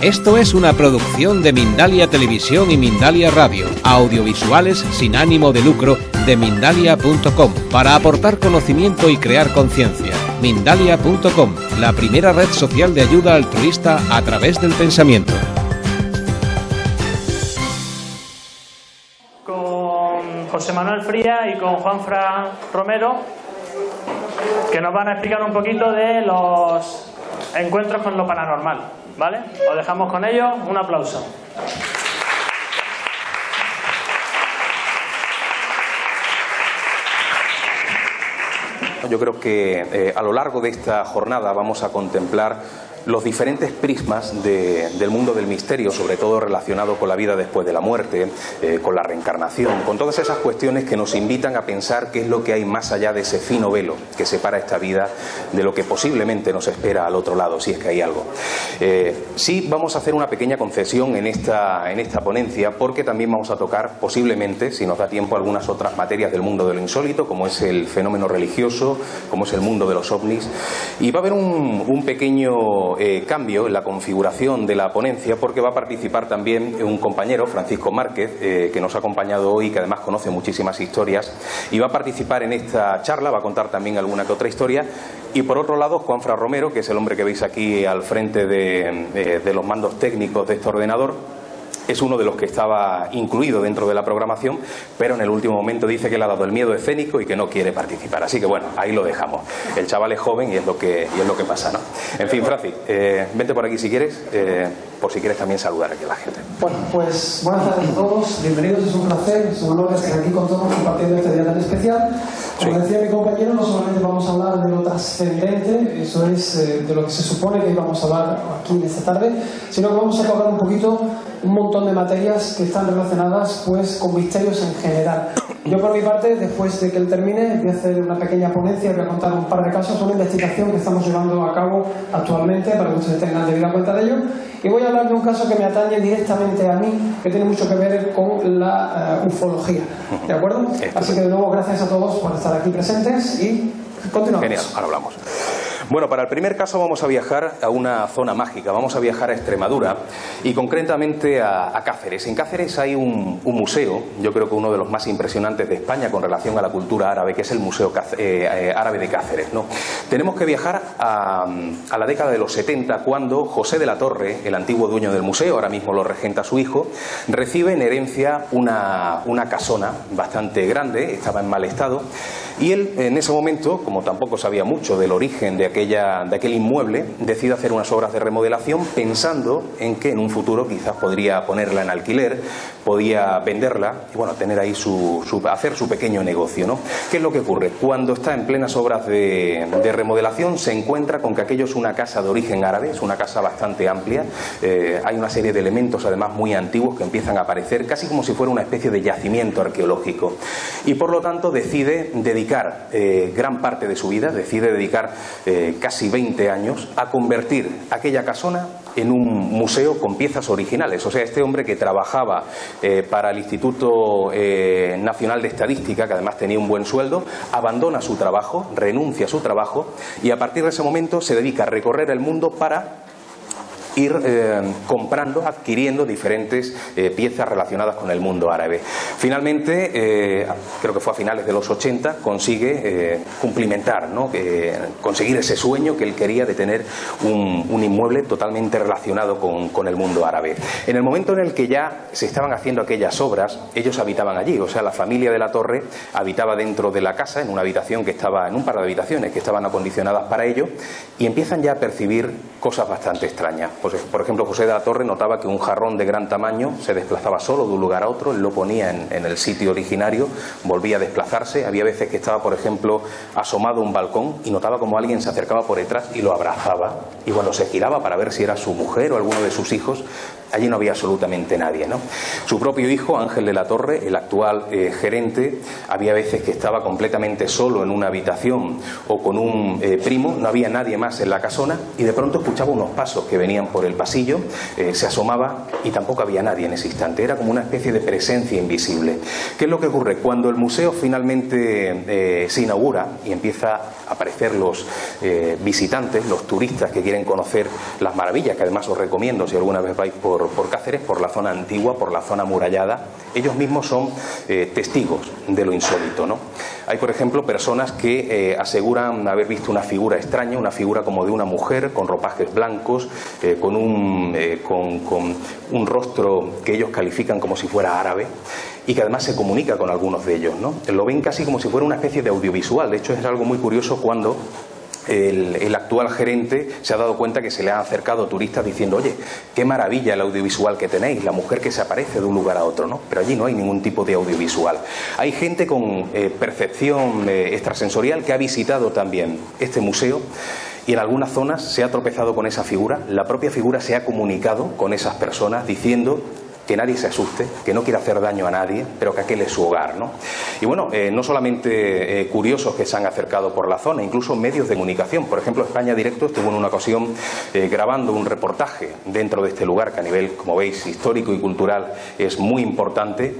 Esto es una producción de Mindalia Televisión y Mindalia Radio, audiovisuales sin ánimo de lucro de Mindalia.com, para aportar conocimiento y crear conciencia. Mindalia.com, la primera red social de ayuda altruista a través del pensamiento. Con José Manuel Frías y con Juanfran Romero, que nos van a explicar un poquito de los encuentros con lo paranormal, ¿vale? Os dejamos con ellos, un aplauso. Yo creo que a lo largo de esta jornada vamos a contemplar los diferentes prismas del mundo del misterio, sobre todo relacionado con la vida después de la muerte, con la reencarnación, con todas esas cuestiones que nos invitan a pensar qué es lo que hay más allá de ese fino velo que separa esta vida de lo que posiblemente nos espera al otro lado, si es que hay algo. Sí vamos a hacer una pequeña concesión en esta ponencia, porque también vamos a tocar posiblemente, si nos da tiempo, algunas otras materias del mundo de lo insólito, como es el fenómeno religioso, como es el mundo de los ovnis, y va a haber un pequeño cambio en la configuración de la ponencia, porque va a participar también un compañero, Francisco Márquez, que nos ha acompañado hoy, que además conoce muchísimas historias, y va a participar en esta charla, va a contar también alguna que otra historia. Y por otro lado, Juanfran Romero, que es el hombre que veis aquí al frente de los mandos técnicos de este ordenador, es uno de los que estaba incluido dentro de la programación, pero en el último momento dice que le ha dado el miedo escénico y que no quiere participar. Así que bueno, ahí lo dejamos. El chaval es joven y es lo que pasa, ¿no? En fin, Francis, vente por aquí si quieres, por si quieres también saludar aquí a la gente. Bueno, pues buenas tardes a todos, bienvenidos, es un placer, es un honor estar aquí con todos compartiendo este día tan especial. Como decía mi compañero, no solamente vamos a hablar de lo trascendente, eso es de lo que se supone que vamos a hablar aquí en esta tarde, sino que vamos a tocar un poquito un montón de materias que están relacionadas pues con misterios en general. Yo por mi parte, después de que él termine, voy a hacer una pequeña ponencia, voy a contar un par de casos, una investigación que estamos llevando a cabo actualmente para que ustedes tengan debida cuenta de ello, y voy a hablar de un caso que me atañe directamente a mí, que tiene mucho que ver con la ufología, ¿de acuerdo? Así que de nuevo gracias a todos por estar aquí presentes y continuamos. Genial, ahora hablamos. Bueno, para el primer caso vamos a viajar a una zona mágica, vamos a viajar a Extremadura y concretamente a Cáceres. En Cáceres hay un museo, yo creo que uno de los más impresionantes de España con relación a la cultura árabe, que es el Museo Árabe de Cáceres, ¿no? Tenemos que viajar a la década de los 70, cuando José de la Torre, el antiguo dueño del museo, ahora mismo lo regenta su hijo, recibe en herencia una casona bastante grande, estaba en mal estado, y él en ese momento, como tampoco sabía mucho del origen de aquel inmueble, decide hacer unas obras de remodelación pensando en que en un futuro quizás podría ponerla en alquiler, podía venderla y bueno, tener ahí hacer su pequeño negocio, ¿no? ¿Qué es lo que ocurre? Cuando está en plenas obras de remodelación se encuentra con que aquello es una casa de origen árabe, es una casa bastante amplia, hay una serie de elementos además muy antiguos que empiezan a aparecer, casi como si fuera una especie de yacimiento arqueológico, y por lo tanto decide dedicar gran parte de su vida, decide dedicar casi 20 años a convertir aquella casona en un museo con piezas originales. O sea, este hombre que trabajaba para el Instituto Nacional de Estadística, que además tenía un buen sueldo, abandona su trabajo, renuncia a su trabajo y a partir de ese momento se dedica a recorrer el mundo para ir comprando, adquiriendo diferentes piezas relacionadas con el mundo árabe. Finalmente, creo que fue a finales de los 80, consigue cumplimentar, ¿no? Conseguir ese sueño que él quería de tener un inmueble totalmente relacionado con el mundo árabe. En el momento en el que ya se estaban haciendo aquellas obras, ellos habitaban allí, o sea, la familia de la Torre habitaba dentro de la casa, en una habitación que estaba, en un par de habitaciones que estaban acondicionadas para ello, y empiezan ya a percibir cosas bastante extrañas. Pues, por ejemplo, José de la Torre notaba que un jarrón de gran tamaño se desplazaba solo de un lugar a otro, él lo ponía en el sitio originario, volvía a desplazarse, había veces que estaba, por ejemplo, asomado a un balcón y notaba como alguien se acercaba por detrás y lo abrazaba, y cuando se giraba para ver si era su mujer o alguno de sus hijos, Allí no había absolutamente nadie, ¿no? Su propio hijo, Ángel de la Torre, el actual gerente, había veces que estaba completamente solo en una habitación o con un primo, no había nadie más en la casona, y de pronto escuchaba unos pasos que venían por el pasillo, se asomaba y tampoco había nadie en ese instante. Era como una especie de presencia invisible. ¿Qué es lo que ocurre? Cuando el museo finalmente se inaugura y empieza a aparecer los visitantes, los turistas que quieren conocer las maravillas, que además os recomiendo si alguna vez vais por Cáceres, por la zona antigua, por la zona amurallada, ellos mismos son testigos de lo insólito, ¿no? Hay, por ejemplo, personas que aseguran haber visto una figura extraña, una figura como de una mujer con ropajes blancos, con un rostro que ellos califican como si fuera árabe, y que además se comunica con algunos de ellos, ¿no? Lo ven casi como si fuera una especie de audiovisual. De hecho, es algo muy curioso cuando el actual gerente se ha dado cuenta que se le han acercado turistas diciendo: oye, qué maravilla el audiovisual que tenéis, la mujer que se aparece de un lugar a otro, ¿no? Pero allí no hay ningún tipo de audiovisual. Hay gente con percepción extrasensorial que ha visitado también este museo y en algunas zonas se ha tropezado con esa figura. La propia figura se ha comunicado con esas personas diciendo que nadie se asuste, que no quiere hacer daño a nadie, pero que aquel es su hogar, ¿no? Y bueno, no solamente curiosos que se han acercado por la zona, incluso medios de comunicación. Por ejemplo, España Directo estuvo en una ocasión grabando un reportaje dentro de este lugar, que a nivel, como veis, histórico y cultural es muy importante,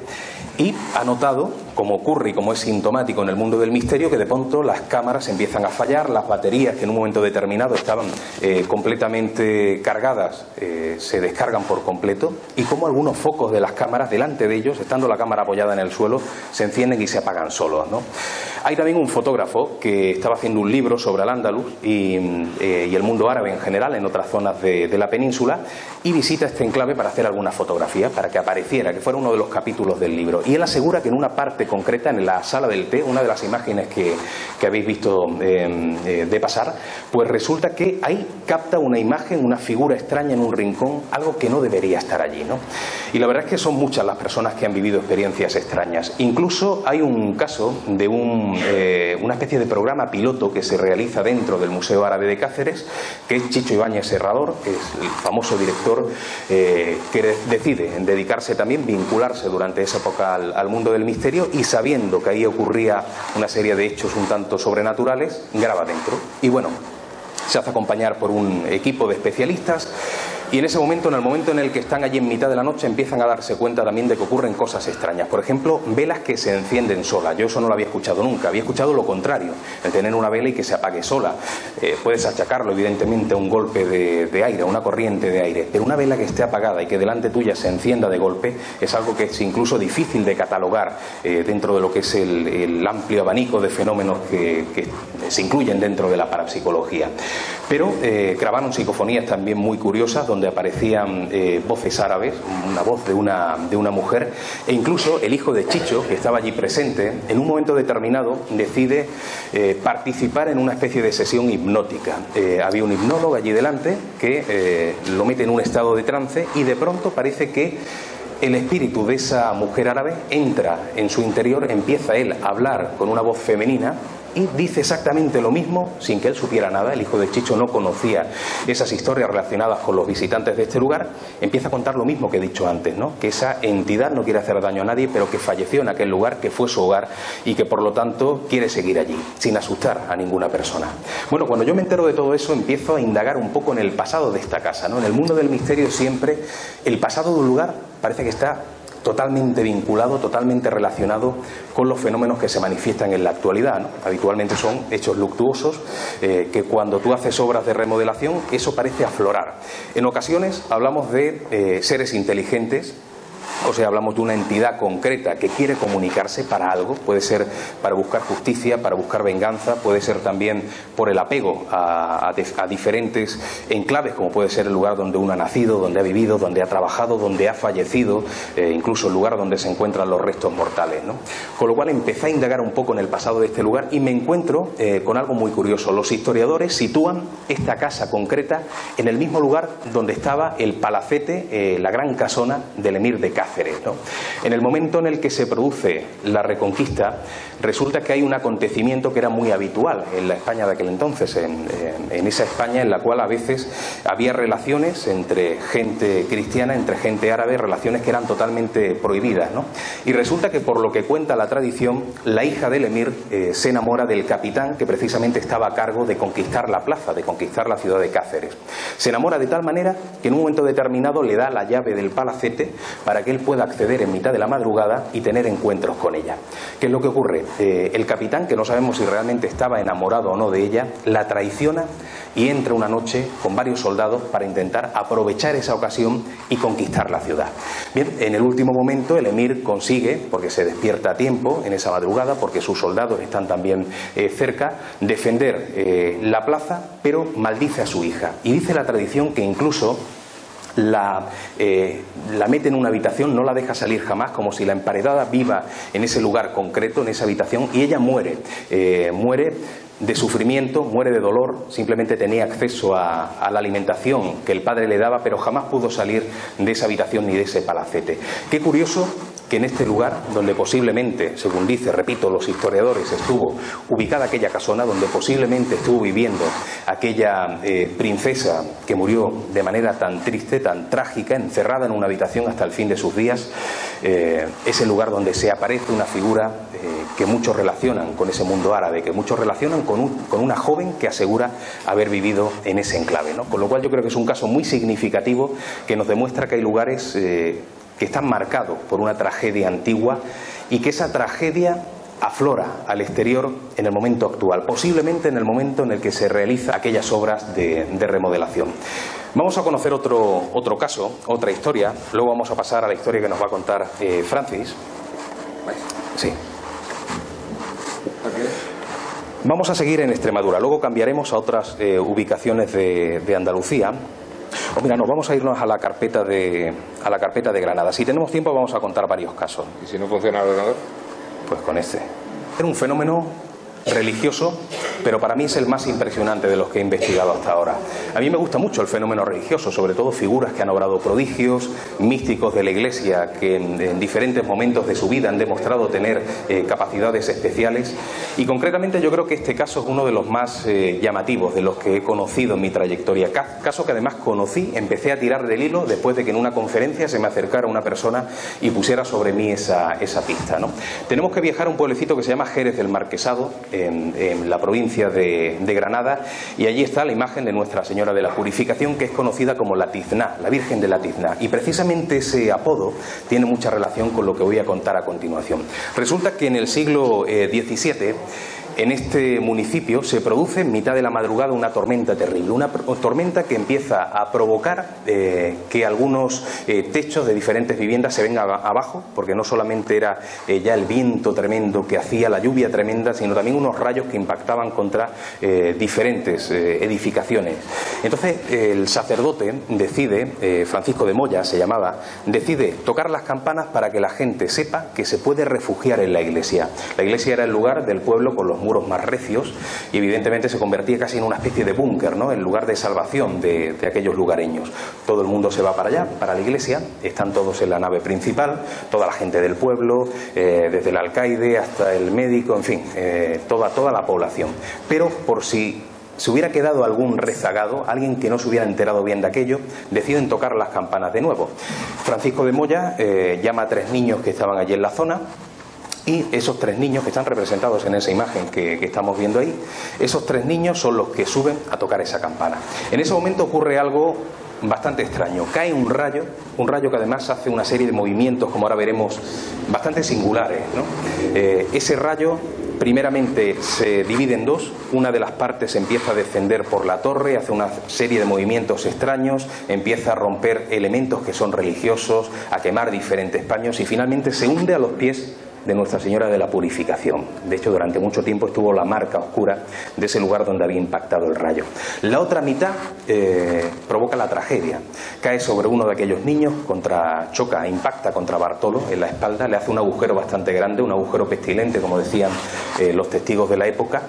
y ha notado, como ocurre y como es sintomático en el mundo del misterio, que de pronto las cámaras empiezan a fallar, las baterías que en un momento determinado estaban completamente cargadas se descargan por completo, y como algunos focos de las cámaras delante de ellos, estando la cámara apoyada en el suelo, se encienden y se apagan solos, ¿no? Hay también un fotógrafo que estaba haciendo un libro sobre Al-Ándalus y el mundo árabe en general en otras zonas de la península, y visita este enclave para hacer alguna fotografía, para que apareciera, que fuera uno de los capítulos del libro. Y él asegura que en una parte concreta, en la sala del té, una de las imágenes que habéis visto de pasar, pues resulta que ahí capta una imagen, una figura extraña en un rincón, algo que no debería estar allí, ¿no? Y la verdad es que son muchas las personas que han vivido experiencias extrañas. Incluso hay un caso de una especie de programa piloto que se realiza dentro del Museo Árabe de Cáceres, que es Chicho Ibáñez Serrador, que es el famoso director que decide dedicarse también, vincularse durante esa época al mundo del misterio, y sabiendo que ahí ocurría una serie de hechos un tanto sobrenaturales, graba dentro. Y bueno, se hace acompañar por un equipo de especialistas, y en ese momento, en el momento en el que están allí en mitad de la noche, empiezan a darse cuenta también de que ocurren cosas extrañas. Por ejemplo, velas que se encienden solas. Yo eso no lo había escuchado nunca. Había escuchado lo contrario, el tener una vela y que se apague sola. Puedes achacarlo evidentemente a un golpe de aire, a una corriente de aire, pero una vela que esté apagada y que delante tuya se encienda de golpe es algo que es incluso difícil de catalogar dentro de lo que es el amplio abanico de fenómenos que se incluyen dentro de la parapsicología. Pero grabaron psicofonías también muy curiosas, donde aparecían voces árabes, una voz de una mujer, e incluso el hijo de Chicho, que estaba allí presente, en un momento determinado decide participar en una especie de sesión hipnótica. Había un hipnólogo allí delante que lo mete en un estado de trance, y de pronto parece que el espíritu de esa mujer árabe entra en su interior, empieza él a hablar con una voz femenina y dice exactamente lo mismo sin que él supiera nada. El hijo de Chicho no conocía esas historias relacionadas con los visitantes de este lugar. Empieza a contar lo mismo que he dicho antes, ¿no? Que esa entidad no quiere hacer daño a nadie, pero que falleció en aquel lugar, que fue su hogar y que por lo tanto quiere seguir allí, sin asustar a ninguna persona. Bueno, cuando yo me entero de todo eso, empiezo a indagar un poco en el pasado de esta casa, ¿no? En el mundo del misterio siempre el pasado de un lugar parece que está totalmente vinculado, totalmente relacionado con los fenómenos que se manifiestan en la actualidad, ¿no? Habitualmente son hechos luctuosos que cuando tú haces obras de remodelación eso parece aflorar. En ocasiones hablamos de seres inteligentes. O sea, hablamos de una entidad concreta que quiere comunicarse para algo, puede ser para buscar justicia, para buscar venganza, puede ser también por el apego a diferentes enclaves, como puede ser el lugar donde uno ha nacido, donde ha vivido, donde ha trabajado, donde ha fallecido, incluso el lugar donde se encuentran los restos mortales, ¿no? Con lo cual empecé a indagar un poco en el pasado de este lugar y me encuentro con algo muy curioso. Los historiadores sitúan esta casa concreta en el mismo lugar donde estaba el palacete, la gran casona del emir de Cáceres. Cáceres, ¿no? En el momento en el que se produce la Reconquista, resulta que hay un acontecimiento que era muy habitual en la España de aquel entonces, en esa España en la cual a veces había relaciones entre gente cristiana, entre gente árabe, relaciones que eran totalmente prohibidas, ¿no? Y resulta que, por lo que cuenta la tradición, la hija del emir se enamora del capitán que precisamente estaba a cargo de conquistar la plaza, de conquistar la ciudad de Cáceres. Se enamora de tal manera que en un momento determinado le da la llave del palacete para que él pueda acceder en mitad de la madrugada y tener encuentros con ella. ¿Qué es lo que ocurre? El capitán, que no sabemos si realmente estaba enamorado o no de ella, la traiciona y entra una noche con varios soldados para intentar aprovechar esa ocasión y conquistar la ciudad. Bien, en el último momento el emir consigue, porque se despierta a tiempo en esa madrugada, porque sus soldados están también cerca, defender la plaza, pero maldice a su hija. Y dice la tradición que incluso la mete en una habitación, no la deja salir jamás, como si la emparedada viva en ese lugar concreto, en esa habitación, y ella muere de sufrimiento, muere de dolor. Simplemente tenía acceso a la alimentación que el padre le daba, pero jamás pudo salir de esa habitación ni de ese palacete. Qué curioso que en este lugar, donde posiblemente, según dice, repito, los historiadores, estuvo ubicada aquella casona, donde posiblemente estuvo viviendo aquella princesa que murió de manera tan triste, tan trágica, encerrada en una habitación hasta el fin de sus días, es el lugar donde se aparece una figura que muchos relacionan con ese mundo árabe, que muchos relacionan con una joven que asegura haber vivido en ese enclave, ¿no? Con lo cual yo creo que es un caso muy significativo que nos demuestra que hay lugares que están marcados por una tragedia antigua y que esa tragedia aflora al exterior en el momento actual, posiblemente en el momento en el que se realizan aquellas obras de remodelación. Vamos a conocer otro caso, otra historia, luego vamos a pasar a la historia que nos va a contar Francis. Sí. Vamos a seguir en Extremadura, luego cambiaremos a otras ubicaciones de Andalucía. O mira, vamos a irnos a la carpeta de Granada. Si tenemos tiempo vamos a contar varios casos. ¿Y si no funciona el ordenador? Pues con este. Era un fenómeno religioso, pero para mí es el más impresionante de los que he investigado hasta ahora. A mí me gusta mucho el fenómeno religioso, sobre todo figuras que han obrado prodigios, místicos de la Iglesia que en diferentes momentos de su vida han demostrado tener capacidades especiales, y concretamente yo creo que este caso es uno de los más llamativos de los que he conocido en mi trayectoria. Caso que además conocí, empecé a tirar del hilo después de que en una conferencia se me acercara una persona y pusiera sobre mí esa pista, ¿no? Tenemos que viajar a un pueblecito que se llama Jerez del Marquesado, en la provincia de Granada, y allí está la imagen de Nuestra Señora de la Purificación, que es conocida como la Tizná, la Virgen de la Tizná, y precisamente ese apodo tiene mucha relación con lo que voy a contar a continuación. Resulta que en el siglo XVII en este municipio se produce en mitad de la madrugada una tormenta terrible, una tormenta que empieza a provocar que algunos techos de diferentes viviendas se vengan abajo, porque no solamente era ya el viento tremendo que hacía, la lluvia tremenda, sino también unos rayos que impactaban contra diferentes edificaciones. Entonces el sacerdote decide, Francisco de Moya se llamaba, decide tocar las campanas para que la gente sepa que se puede refugiar en la iglesia. La iglesia era el lugar del pueblo con los muros más recios y evidentemente se convertía casi en una especie de búnker, ¿no? El lugar de salvación de aquellos lugareños. Todo el mundo se va para allá, para la iglesia, están todos en la nave principal, toda la gente del pueblo, desde el alcaide hasta el médico, en fin, toda la población. Pero por si se hubiera quedado algún rezagado, alguien que no se hubiera enterado bien de aquello, deciden tocar las campanas de nuevo. Francisco de Moya llama a 3 niños que estaban allí en la zona, y esos 3 niños que están representados en esa imagen que estamos viendo ahí, esos 3 niños son los que suben a tocar esa campana. En ese momento ocurre algo bastante extraño. Cae un rayo que además hace una serie de movimientos, como ahora veremos, bastante singulares, ¿no? Ese rayo primeramente se divide en 2, una de las partes empieza a descender por la torre, hace una serie de movimientos extraños, empieza a romper elementos que son religiosos, a quemar diferentes paños y finalmente se hunde a los pies de Nuestra Señora de la Purificación. De hecho, durante mucho tiempo estuvo la marca oscura de ese lugar donde había impactado el rayo. La otra mitad provoca la tragedia. Cae sobre uno de aquellos niños, impacta contra Bartolo en la espalda, le hace un agujero bastante grande, un agujero pestilente, como decían los testigos de la época,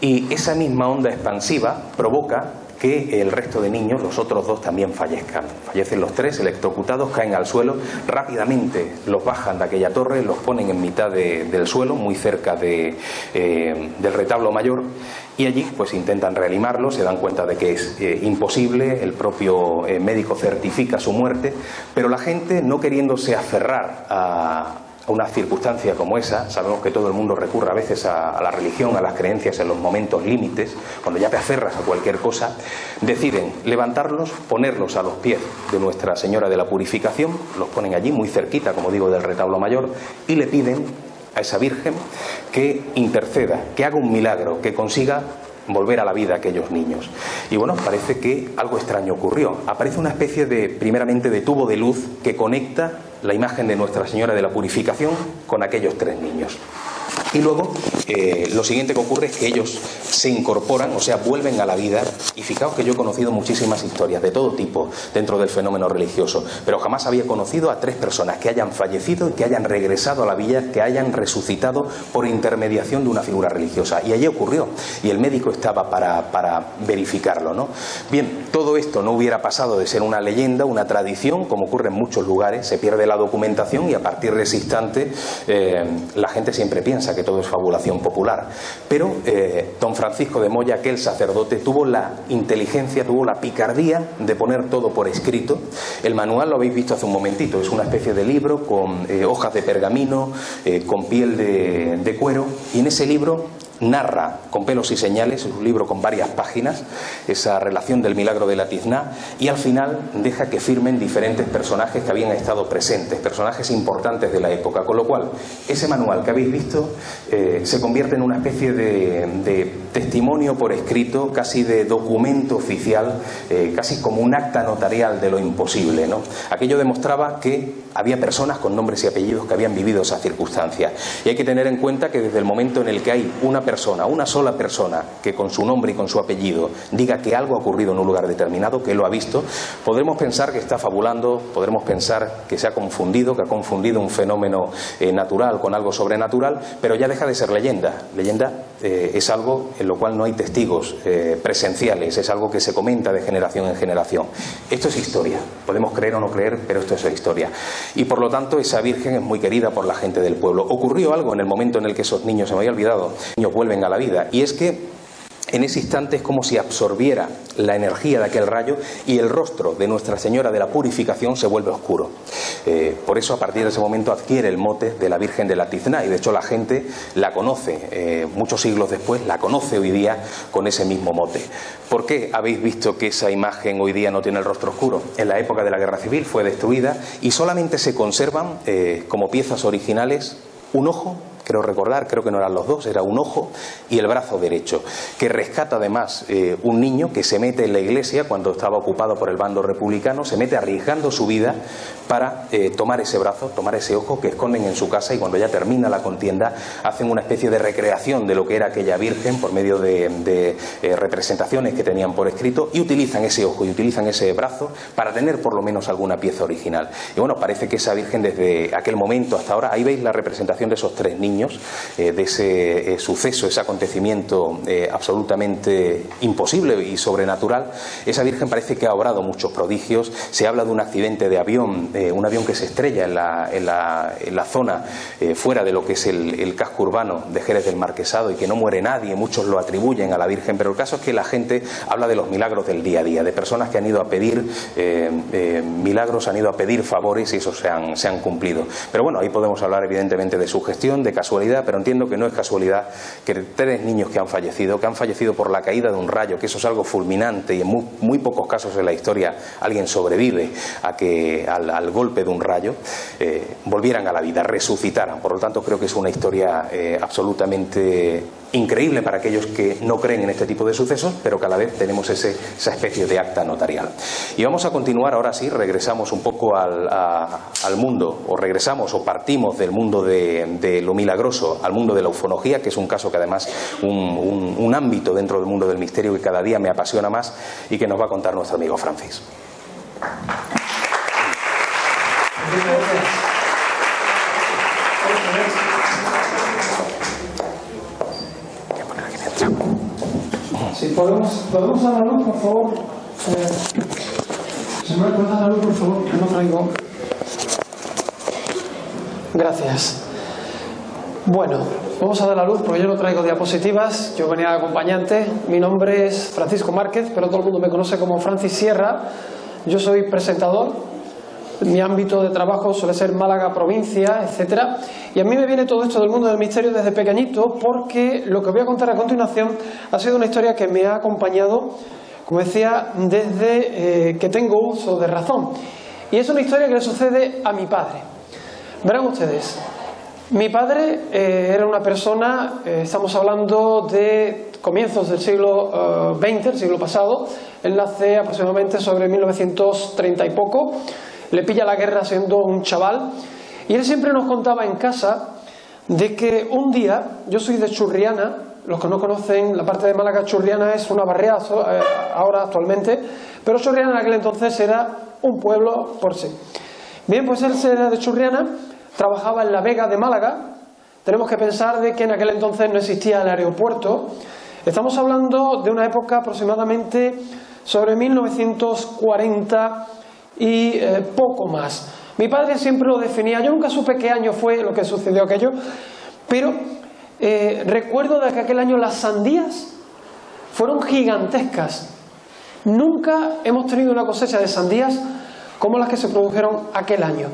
y esa misma onda expansiva provoca que el resto de niños, los otros dos, también fallezcan. Fallecen los tres electrocutados, caen al suelo, rápidamente los bajan de aquella torre, los ponen en mitad del suelo, muy cerca del retablo mayor, y allí pues intentan reanimarlos, se dan cuenta de que es imposible, el propio médico certifica su muerte, pero la gente, no queriéndose aferrar a una circunstancia como esa, sabemos que todo el mundo recurre a veces a la religión, a las creencias en los momentos límites, cuando ya te aferras a cualquier cosa, deciden levantarlos, ponerlos a los pies de Nuestra Señora de la Purificación, los ponen allí muy cerquita, como digo, del retablo mayor, y le piden a esa Virgen que interceda, que haga un milagro, que consiga volver a la vida a aquellos niños. Y bueno, parece que algo extraño ocurrió. Aparece una especie de, primeramente, de tubo de luz que conecta la imagen de Nuestra Señora de la Purificación con aquellos tres niños. Y luego lo siguiente que ocurre es que ellos se incorporan, o sea, vuelven a la vida. Y fijaos que yo he conocido muchísimas historias de todo tipo dentro del fenómeno religioso, pero jamás había conocido a tres personas que hayan fallecido y que hayan regresado a la vida, que hayan resucitado por intermediación de una figura religiosa. Y allí ocurrió, y el médico estaba para verificarlo, ¿no? Bien, todo esto no hubiera pasado de ser una leyenda, una tradición, como ocurre en muchos lugares, se pierde la documentación y a partir de ese instante la gente siempre piensa que todo es fabulación popular. Pero don Francisco de Moya, aquel sacerdote, tuvo la inteligencia, tuvo la picardía de poner todo por escrito. El manual lo habéis visto hace un momentito, es una especie de libro con hojas de pergamino, con piel de cuero, y en ese libro narra con pelos y señales, es un libro con varias páginas, esa relación del milagro de la Tizná, y al final deja que firmen diferentes personajes que habían estado presentes, personajes importantes de la época, con lo cual ese manual que habéis visto se convierte en una especie de testimonio por escrito, casi de documento oficial, casi como un acta notarial de lo imposible, ¿no? Aquello demostraba que había personas con nombres y apellidos que habían vivido esa circunstancia, y hay que tener en cuenta que desde el momento en el que hay una sola persona que con su nombre y con su apellido diga que algo ha ocurrido en un lugar determinado, que lo ha visto, podremos pensar que está fabulando, podremos pensar que se ha confundido, que ha confundido un fenómeno natural con algo sobrenatural, pero ya deja de ser leyenda. Leyenda es algo en lo cual no hay testigos presenciales, es algo que se comenta de generación en generación. Esto es historia, podemos creer o no creer, pero esto es historia. Y por lo tanto esa Virgen es muy querida por la gente del pueblo. Ocurrió algo en el momento en el que esos niños, se me había olvidado, niños vuelven a la vida, y es que en ese instante es como si absorbiera la energía de aquel rayo y el rostro de Nuestra Señora de la Purificación se vuelve oscuro. Por eso a partir de ese momento adquiere el mote de la Virgen de la Tizná, y de hecho la gente la conoce, muchos siglos después la conoce hoy día con ese mismo mote. ¿Por qué habéis visto que esa imagen hoy día no tiene el rostro oscuro? En la época de la Guerra Civil fue destruida y solamente se conservan como piezas originales un ojo, creo recordar, creo que no eran los dos, era un ojo y el brazo derecho, que rescata además un niño que se mete en la iglesia cuando estaba ocupado por el bando republicano, se mete arriesgando su vida para tomar ese brazo, tomar ese ojo que esconden en su casa, y cuando ya termina la contienda hacen una especie de recreación de lo que era aquella Virgen por medio de representaciones que tenían por escrito, y utilizan ese ojo y utilizan ese brazo para tener por lo menos alguna pieza original. Y bueno, parece que esa Virgen desde aquel momento hasta ahora, ahí veis la representación de esos tres niños, de ese suceso, ese acontecimiento absolutamente imposible y sobrenatural. Esa Virgen parece que ha obrado muchos prodigios. Se habla de un accidente de avión, un avión que se estrella en la zona fuera de lo que es el casco urbano de Jerez del Marquesado, y que no muere nadie, muchos lo atribuyen a la Virgen, pero el caso es que la gente habla de los milagros del día a día, de personas que han ido a pedir milagros, han ido a pedir favores y esos se han cumplido. Pero bueno, ahí podemos hablar evidentemente de sugestión, de casualidad, pero entiendo que no es casualidad que tres niños que han fallecido por la caída de un rayo, que eso es algo fulminante, y en muy pocos casos en la historia alguien sobrevive al golpe de un rayo, volvieran a la vida, resucitaran. Por lo tanto, creo que es una historia absolutamente increíble para aquellos que no creen en este tipo de sucesos, pero que a la vez tenemos esa especie de acta notarial. Y vamos a continuar, ahora sí, regresamos un poco al mundo, o regresamos o partimos del mundo de lo milagroso al mundo de la ufología, que es un caso que además, un ámbito dentro del mundo del misterio que cada día me apasiona más, y que nos va a contar nuestro amigo Francis. Sí, ¿Podemos dar la luz, por favor? Señor, ¿puedes dar la luz, por favor? Que no traigo. Gracias. Bueno, vamos a dar la luz porque yo no traigo diapositivas, yo venía de acompañante. Mi nombre es Francisco Márquez, pero todo el mundo me conoce como Francis Sierra. Yo soy presentador. Mi ámbito de trabajo suele ser Málaga, provincia, etcétera. Y a mí me viene todo esto del mundo del misterio desde pequeñito, porque lo que voy a contar a continuación ha sido una historia que me ha acompañado, como decía, desde que tengo uso de razón. Y es una historia que le sucede a mi padre. Verán ustedes, mi padre era una persona, estamos hablando de comienzos del siglo XX, el siglo pasado. Él nace aproximadamente sobre 1930 y poco. Le pilla la guerra siendo un chaval, y él siempre nos contaba en casa de que un día, yo soy de Churriana, los que no conocen la parte de Málaga, Churriana es una barriada ahora actualmente, pero Churriana en aquel entonces era un pueblo por sí. Bien, pues él era de Churriana, trabajaba en la Vega de Málaga. Tenemos que pensar de que en aquel entonces no existía el aeropuerto. Estamos hablando de una época aproximadamente sobre 1940 y poco más. Mi padre siempre lo definía, yo nunca supe qué año fue lo que sucedió aquello, pero recuerdo de que aquel año las sandías fueron gigantescas. Nunca hemos tenido una cosecha de sandías como las que se produjeron aquel año.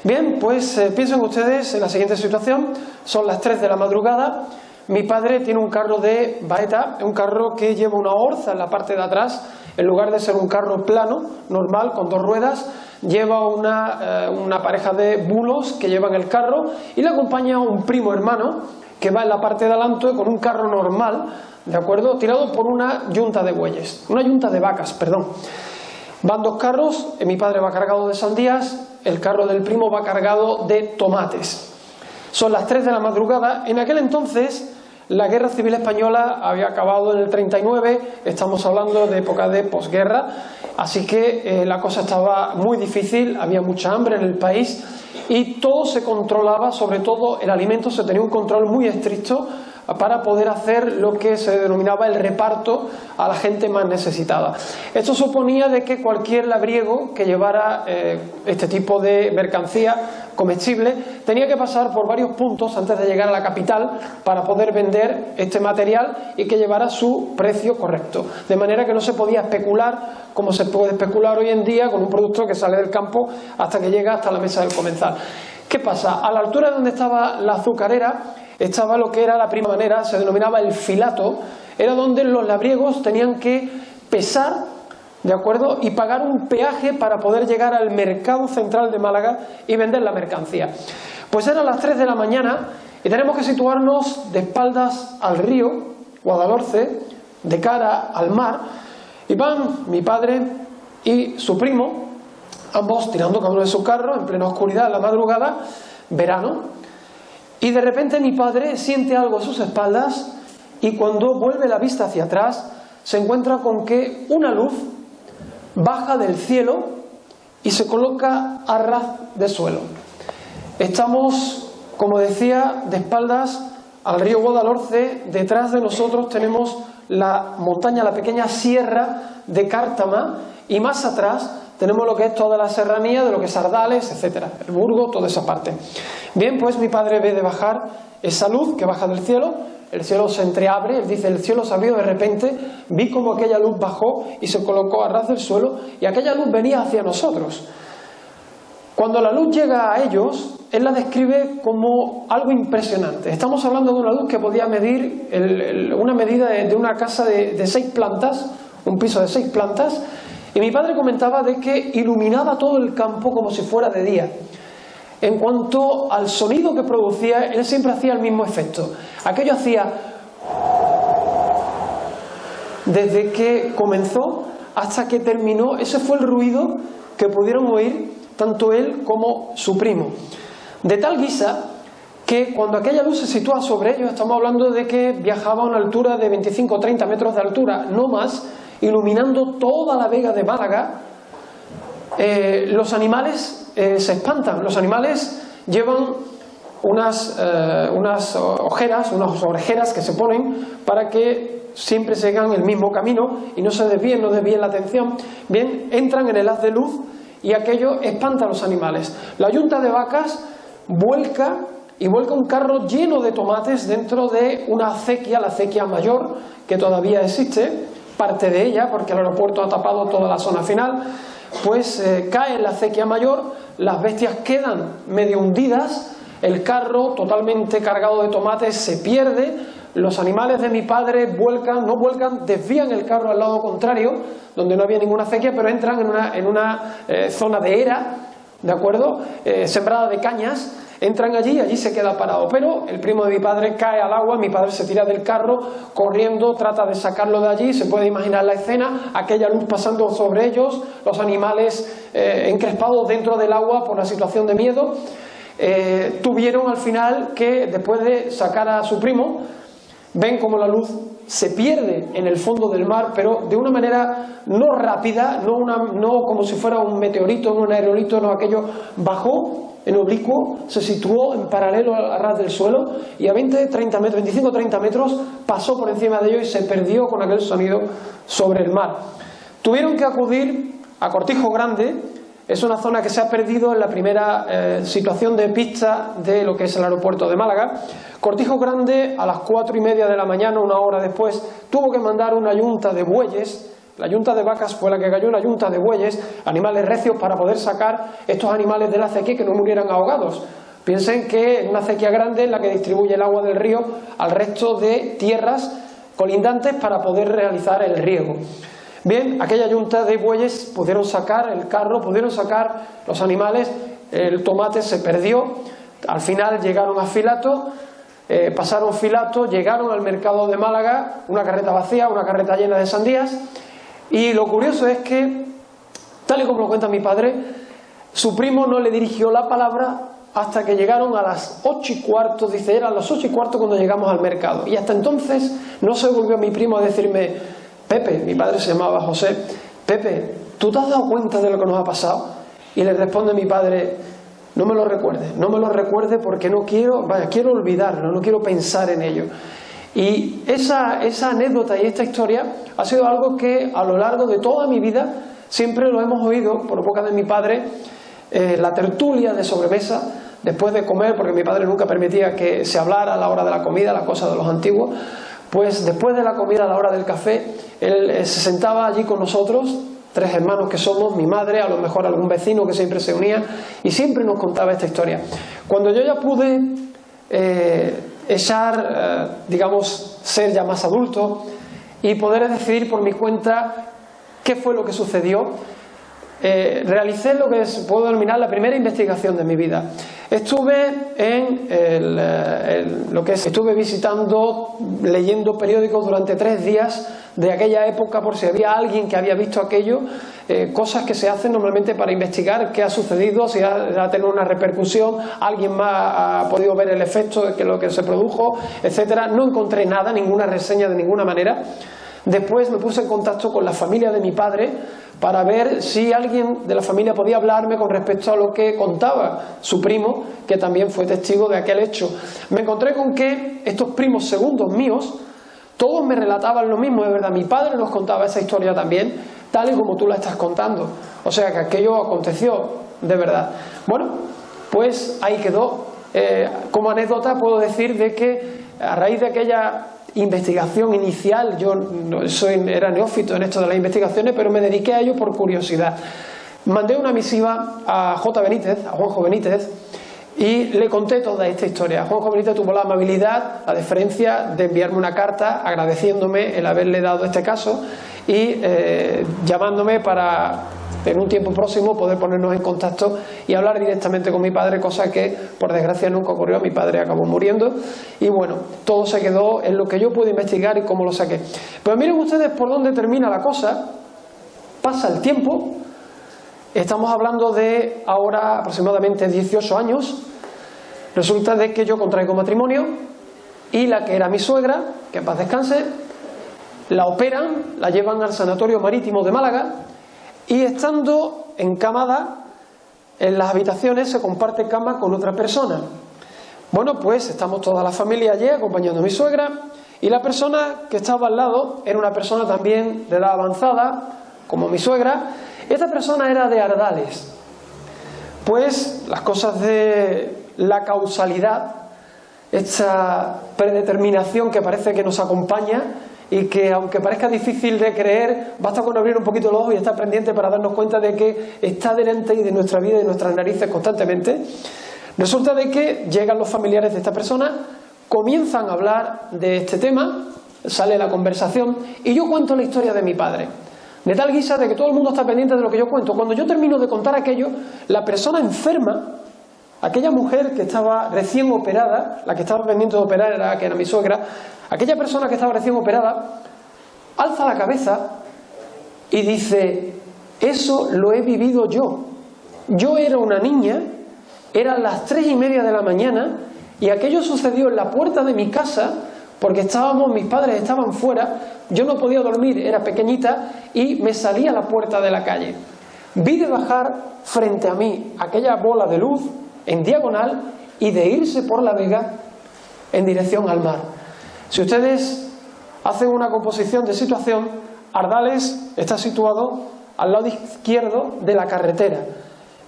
Bien, pues piensen ustedes en la siguiente situación. Son las 3 de la madrugada. Mi padre tiene un carro de baeta, un carro que lleva una orza en la parte de atrás. En lugar de ser un carro plano, normal, con 2 ruedas, lleva una pareja de bulos que llevan el carro, y le acompaña un primo hermano que va en la parte de adelante con un carro normal, ¿de acuerdo?, tirado por una yunta de bueyes, una yunta de vacas, perdón. Van 2 carros, mi padre va cargado de sandías, el carro del primo va cargado de tomates. Son las 3 de la madrugada. En aquel entonces la Guerra Civil Española había acabado en el 39, estamos hablando de época de posguerra, así que la cosa estaba muy difícil, había mucha hambre en el país y todo se controlaba, sobre todo el alimento se tenía un control muy estricto para poder hacer lo que se denominaba el reparto a la gente más necesitada. Esto suponía de que cualquier labriego que llevara este tipo de mercancía comestible tenía que pasar por varios puntos antes de llegar a la capital para poder vender este material y que llevara su precio correcto, de manera que no se podía especular como se puede especular hoy en día con un producto que sale del campo hasta que llega hasta la mesa del comensal. ¿Qué pasa? A la altura donde estaba la azucarera estaba lo que era la prima manera, se denominaba el filato, era donde los labriegos tenían que pesar, ¿de acuerdo?, y pagar un peaje para poder llegar al mercado central de Málaga y vender la mercancía. Pues eran las 3 de la mañana y tenemos que situarnos de espaldas al río Guadalhorce, de cara al mar, y van mi padre y su primo, ambos tirando cada uno de su carro en plena oscuridad, en la madrugada, verano. Y de repente mi padre siente algo a sus espaldas y cuando vuelve la vista hacia atrás se encuentra con que una luz baja del cielo y se coloca a ras de suelo. Estamos, como decía, de espaldas al río Guadalhorce. Detrás de nosotros tenemos la montaña, la pequeña sierra de Cártama, y más atrás tenemos lo que es toda la serranía de lo que es Sardales, etcétera, el Burgo, toda esa parte. Bien, pues mi padre ve de bajar esa luz que baja del cielo, el cielo se entreabre, él dice, el cielo se abrió de repente, vi como aquella luz bajó y se colocó a ras del suelo y aquella luz venía hacia nosotros. Cuando la luz llega a ellos, él la describe como algo impresionante. Estamos hablando de una luz que podía medir una medida de una casa de 6 plantas, un piso de 6 plantas, y mi padre comentaba de que iluminaba todo el campo como si fuera de día. En cuanto al sonido que producía, él siempre hacía el mismo efecto. Aquello hacía desde que comenzó hasta que terminó. Ese fue el ruido que pudieron oír tanto él como su primo. De tal guisa que cuando aquella luz se sitúa sobre ellos, estamos hablando de que viajaba a una altura de 25 o 30 metros de altura, no más, iluminando toda la Vega de Málaga, los animales se espantan. Los animales llevan unas ojeras, unas orejeras que se ponen para que siempre sigan el mismo camino y no se desvíen, no desvíen la atención. Bien, entran en el haz de luz y aquello espanta a los animales. La yunta de vacas vuelca un carro lleno de tomates dentro de una acequia, la acequia mayor, que todavía existe, parte de ella, porque el aeropuerto ha tapado toda la zona final. Pues cae en la acequia mayor, las bestias quedan medio hundidas, el carro totalmente cargado de tomates se pierde, los animales de mi padre no vuelcan, desvían el carro al lado contrario, donde no había ninguna acequia, pero entran en una zona de era, ¿de acuerdo?, sembrada de cañas. Entran allí se queda parado, pero el primo de mi padre cae al agua, mi padre se tira del carro corriendo, trata de sacarlo de allí, se puede imaginar la escena, aquella luz pasando sobre ellos, los animales encrespados dentro del agua por la situación de miedo. Tuvieron al final que, después de sacar a su primo, ven como la luz se pierde en el fondo del mar, pero de una manera no rápida, no como si fuera un meteorito, un aerolito, no, aquello bajó en oblicuo, se situó en paralelo al ras del suelo y a 25-30 metros pasó por encima de ellos y se perdió con aquel sonido sobre el mar. Tuvieron que acudir a Cortijo Grande. Es una zona que se ha perdido en la primera situación de pista de lo que es el aeropuerto de Málaga. Cortijo Grande, a las 4:30 de la mañana, una hora después, tuvo que mandar una yunta de bueyes. La yunta de vacas fue la que cayó, una yunta de bueyes, animales recios, para poder sacar estos animales de la acequia, que no murieran ahogados. Piensen que una acequia grande es la que distribuye el agua del río al resto de tierras colindantes para poder realizar el riego. Bien, aquella yunta de bueyes pudieron sacar el carro, pudieron sacar los animales, el tomate se perdió. Al final llegaron a Filato, pasaron Filato, llegaron al mercado de Málaga, una carreta vacía, una carreta llena de sandías. Y lo curioso es que, tal y como lo cuenta mi padre, su primo no le dirigió la palabra hasta que llegaron a las 8:15, dice, eran las 8:15 cuando llegamos al mercado. Y hasta entonces no se volvió mi primo a decirme: Pepe, mi padre se llamaba José, Pepe, ¿tú te has dado cuenta de lo que nos ha pasado? Y le responde mi padre: no me lo recuerde porque no quiero, quiero olvidarlo, no quiero pensar en ello. Y esa anécdota y esta historia ha sido algo que a lo largo de toda mi vida siempre lo hemos oído por boca de mi padre, la tertulia de sobremesa, después de comer, porque mi padre nunca permitía que se hablara a la hora de la comida, las cosas de los antiguos. Pues después de la comida, a la hora del café, él se sentaba allí con nosotros, 3 hermanos que somos, mi madre, a lo mejor algún vecino que siempre se unía, y siempre nos contaba esta historia. Cuando yo ya pude ser ya más adulto y poder decidir por mi cuenta qué fue lo que sucedió, realicé lo que puedo denominar la primera investigación de mi vida. Estuve estuve visitando, leyendo periódicos durante 3 días de aquella época, por si había alguien que había visto aquello, cosas que se hacen normalmente para investigar qué ha sucedido, si ha tenido una repercusión, alguien más ha podido ver el efecto de lo que se produjo, etcétera. No encontré nada, ninguna reseña de ninguna manera. Después me puse en contacto con la familia de mi padre para ver si alguien de la familia podía hablarme con respecto a lo que contaba su primo, que también fue testigo de aquel hecho. Me encontré con que estos primos segundos míos, todos me relataban lo mismo, de verdad. Mi padre nos contaba esa historia también, tal y como tú la estás contando. O sea que aquello aconteció de verdad. Bueno, pues ahí quedó. Como anécdota puedo decir de que a raíz de aquella investigación inicial, yo era neófito en esto de las investigaciones, pero me dediqué a ello por curiosidad. Mandé una misiva a Juanjo Benítez, y le conté toda esta historia. Juanjo Benítez tuvo la amabilidad, la deferencia de enviarme una carta agradeciéndome el haberle dado este caso y llamándome para, en un tiempo próximo, poder ponernos en contacto y hablar directamente con mi padre, cosa que por desgracia nunca ocurrió. Mi padre acabó muriendo y bueno, todo se quedó en lo que yo pude investigar y cómo lo saqué. Pero miren ustedes por dónde termina la cosa. Pasa el tiempo, estamos hablando de ahora aproximadamente 18 años. Resulta de que yo contraigo matrimonio y la que era mi suegra, que en paz descanse, la operan, la llevan al Sanatorio Marítimo de Málaga. Y estando encamada en las habitaciones se comparte cama con otra persona. Bueno, pues estamos toda la familia allí acompañando a mi suegra Y la persona que estaba al lado era una persona también de edad avanzada, como mi suegra. Esta persona era de Ardales. Pues las cosas de la causalidad, esta predeterminación que parece que nos acompaña y que, aunque parezca difícil de creer, basta con abrir un poquito los ojos y estar pendiente para darnos cuenta de que está delante y de nuestra vida y de nuestras narices constantemente. Resulta de que llegan los familiares de esta persona, comienzan a hablar de este tema, sale la conversación y yo cuento la historia de mi padre. De tal guisa de que todo el mundo está pendiente de lo que yo cuento. Cuando yo termino de contar aquello, la persona enferma, aquella mujer que estaba recién operada, la que estaba pendiente de operar que era mi suegra, aquella persona que estaba recién operada, alza la cabeza y dice: eso lo he vivido yo. Yo era una niña, eran las 3:30 de la mañana y aquello sucedió en la puerta de mi casa porque mis padres estaban fuera, yo no podía dormir, era pequeñita y me salí a la puerta de la calle. Vi de bajar frente a mí aquella bola de luz en diagonal y de irse por la vega en dirección al mar. Si ustedes hacen una composición de situación, Ardales está situado al lado izquierdo de la carretera.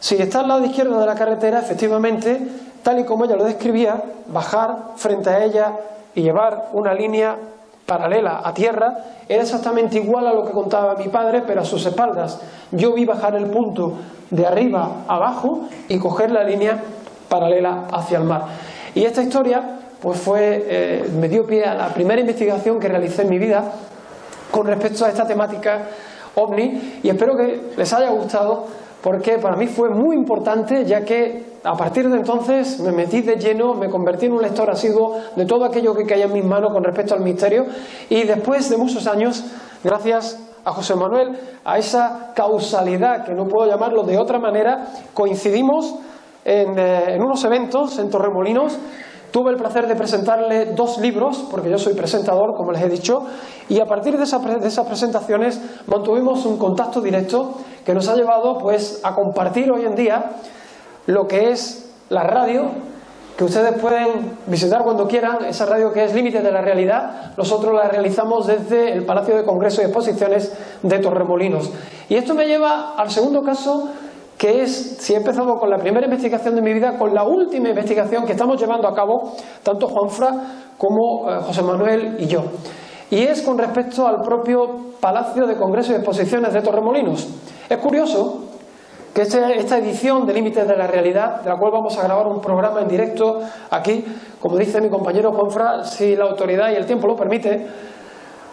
Si está al lado izquierdo de la carretera, efectivamente, tal y como ella lo describía, bajar frente a ella y llevar una línea paralela a tierra era exactamente igual a lo que contaba mi padre, pero a sus espaldas. Yo vi bajar el punto de arriba a abajo y coger la línea paralela hacia el mar. Y esta historia pues me dio pie a la primera investigación que realicé en mi vida con respecto a esta temática ovni, y espero que les haya gustado, porque para mí fue muy importante, ya que a partir de entonces me metí de lleno, me convertí en un lector asiduo de todo aquello que caía en mis manos con respecto al misterio, y después de muchos años, gracias a José Manuel, a esa causalidad, que no puedo llamarlo de otra manera, coincidimos en unos eventos en Torremolinos. Tuve el placer de presentarle 2 libros, porque yo soy presentador, como les he dicho, y a partir de esas presentaciones mantuvimos un contacto directo que nos ha llevado pues a compartir hoy en día lo que es la radio, que ustedes pueden visitar cuando quieran, esa radio que es Límites de la Realidad. Nosotros la realizamos desde el Palacio de Congresos y Exposiciones de Torremolinos. Y esto me lleva al segundo caso, que es, si he empezado con la primera investigación de mi vida, con la última investigación que estamos llevando a cabo, tanto Juanfra como José Manuel y yo. Y es con respecto al propio Palacio de Congresos y Exposiciones de Torremolinos. Es curioso que esta edición de Límites de la Realidad, de la cual vamos a grabar un programa en directo aquí, como dice mi compañero Juanfra, si la autoridad y el tiempo lo permite,